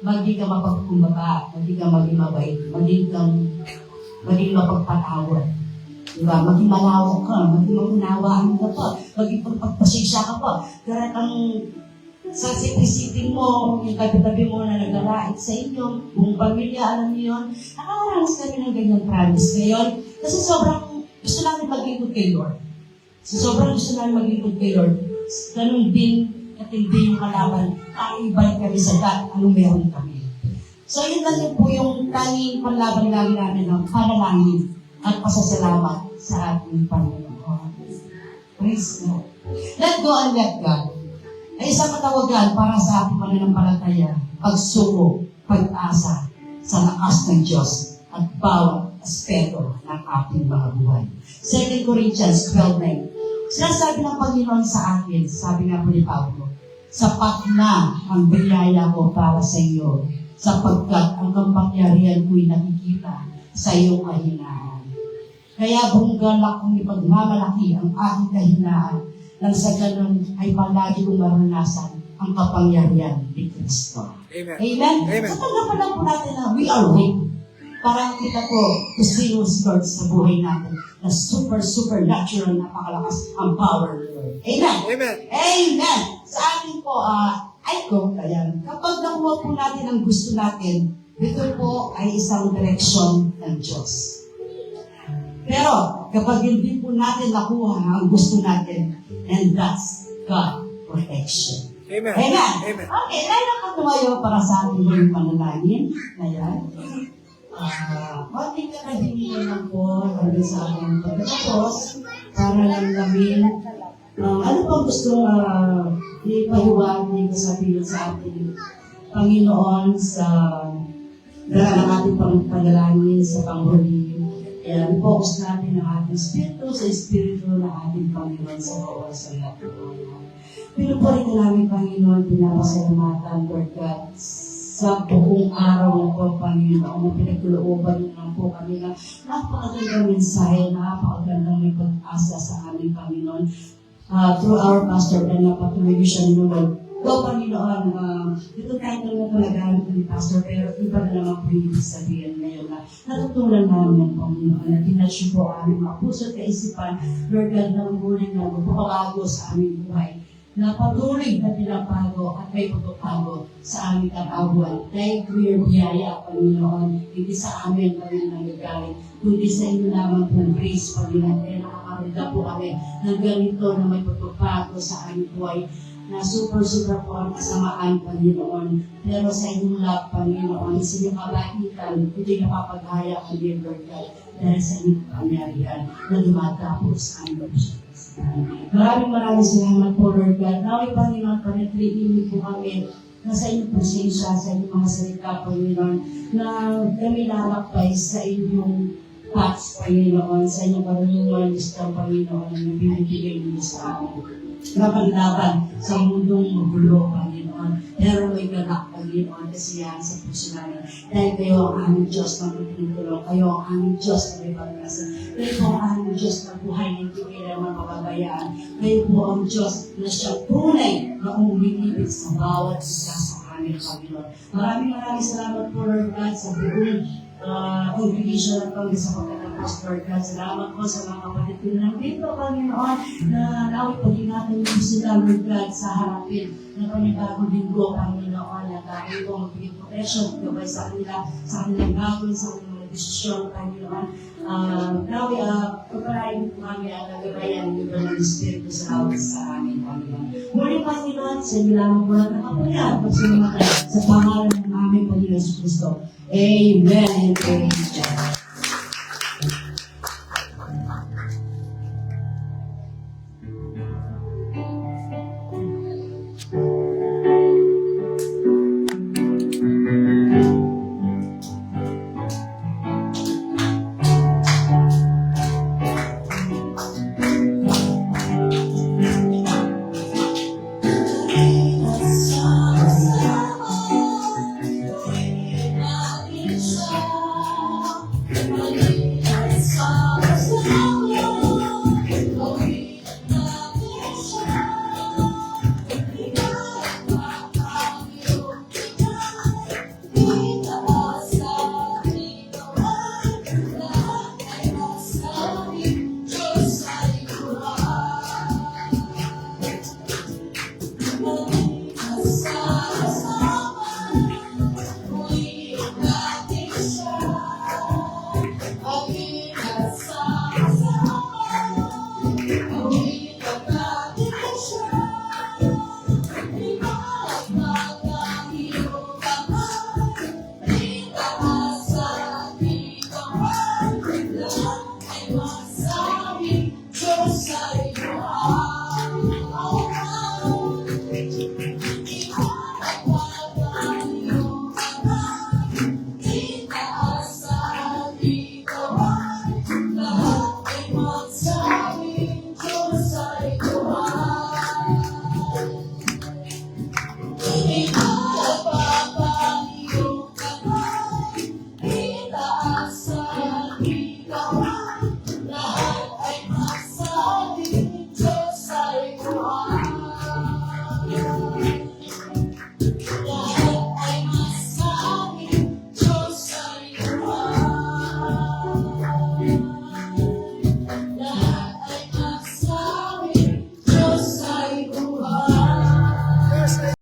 Magdi ka mapagkumbaba, magdi ka maging mabait, maging mapagpatawad. Diba? Maging malawak ka, maging maunawaan ka pa, maging pagpasensya ka pa. Kaya kang sa sitting mo, yung tabi-tabi mo na naglalait sa inyo, buong pamilya, alam niyo yun, nakakaranas kami ng ganyan promise ngayon. Kasi sobrang gusto namin maglingkod kay Lord. Sobrang gusto namin maglingkod kay Lord. Ganun din at hindi yung kalaban, ibalik kami sa God, anong meron kami. So yun lang yun po yung tanging panlaban lang namin ng panalangin at pasasalamat sa ating Panginoon. Praise God. Let go and let God ay isang katawagan para sa ating pananampalataya, pagsuko, pag-asa sa lakas ng Diyos at bawat aspeto ng ating mga buhay. 2 Corinthians 12:9. Sinasabi ng Panginoon sa akin, sabi nga po ni Pablo, sapat na ang biyaya ko para sa iyo, sapagkat ang kapangyarihan ko'y nakikita sa iyong kahinaan. Kaya buong galak kong ipagmamalaki ang aking kahinaan, nang sa ganun ay palagi kong maranasan ang kapangyarihan ni Kristo. Amen. Amen? Amen. So tagapan lang po natin na we are weak. Para kita po sino si Lord sa buhay natin na supernatural, napakalakas ang power ni Lord. Amen? Amen. Amen! Sa akin po, ay ko, ayan, kapag nakuha po natin ang gusto natin, ito po ay isang direksyon ng Diyos. Pero, kapag hindi po natin nakuha ang gusto natin, and that's God protection. Amen. Amen? Amen. Okay, dahil ako tumayo para sa ating mga panalangin. Ayan. Konting kakahingihan lang po hanggang sa ating pagkatapos para lang namin ano pang gusto ipahiwatig sabihin sa ating Panginoon sa dahil ang ating panalangin sa panghuli. Ayan, focus natin ang ating spirito sa espiritu ng ating Panginoon sa bawat sa lahat. Pinupuri ka namin, Panginoon, pinapasalamatan, Lord God, sa buong araw na po, Panginoon, na pinagkulooban lang po kami na napakagandang mensahe, napakagandang may pag-asa sa aming Panginoon. through our pastor na napatuloy siya ni Lord. O Panginoon, ito title na talaga ni Pastor, pero iba na naman po yung ibig sabihin ngayon na natutunan namin, Panginoon, na tinasyo po ang aming mga puso at kaisipan, Lord God, na muling na magpapabago sa aming buhay, na patuloy na pinapago at may pagpapago sa aming kababuan. Dahil po yung biyaya, Panginoon, hindi sa amin kami nangyagaling, kundi sa inyo lamang po grace, Panginoon, kaya nakakarida po kami ng ganito na may pagpapago sa aming buhay, na super po ang kasamaan, Panginoon. Pero sa inyong love, Panginoon, sa inyong kabaitan, hindi napapaghaya kami, Lord God, dahil sa inyong kamarihan na dumadapo sa aming puso. Maraming salamat po, Lord God. Naway, Panginoon, panatiliin po kami na sa inyong presensya, sa inyong mga salita, Panginoon, na kami lalakbay sa inyong paths, Panginoon, sa inyong karunungan, wisdom, Panginoon, na binibigay niyo sa amin. Napaglaban sa mundong magulo, Panginoon. Pero may ganak, Panginoon, kasiyahan sa puso namin. Dahil kayo ang aming Diyos na pinutulong. Kayo ang aming Diyos na may pag-asa. Kayo po ang aming Diyos na buhay na hindi kailangan mapabayaan. Kayo po ang Diyos na siyang tunay na umibig sa bawat isa sa amin, Panginoon. Maraming salamat po, Lord God, sa buong congregation at pang sa pagkatapos, Lord God. Salamat po sa mga kapatid ko ng dito, Panginoon, na nawit pag-ingatan niyo sila, Lord God, sa harapin ng panibagong linggo, Panginoon, at tayo po magbigay protection, gabay sa kanila, sa kanilang gagawin, sa kanilang mga desisyon, Panginoon. Nawi, pagpalain po kami at nagabayan ng iba ng Espiritu sa lawag sa amin, Panginoon. Muli, Panginoon, sa inyo lamang po natin nakapuyan, sa pangalan ng aming Panginoon Kristo. Amen and amen.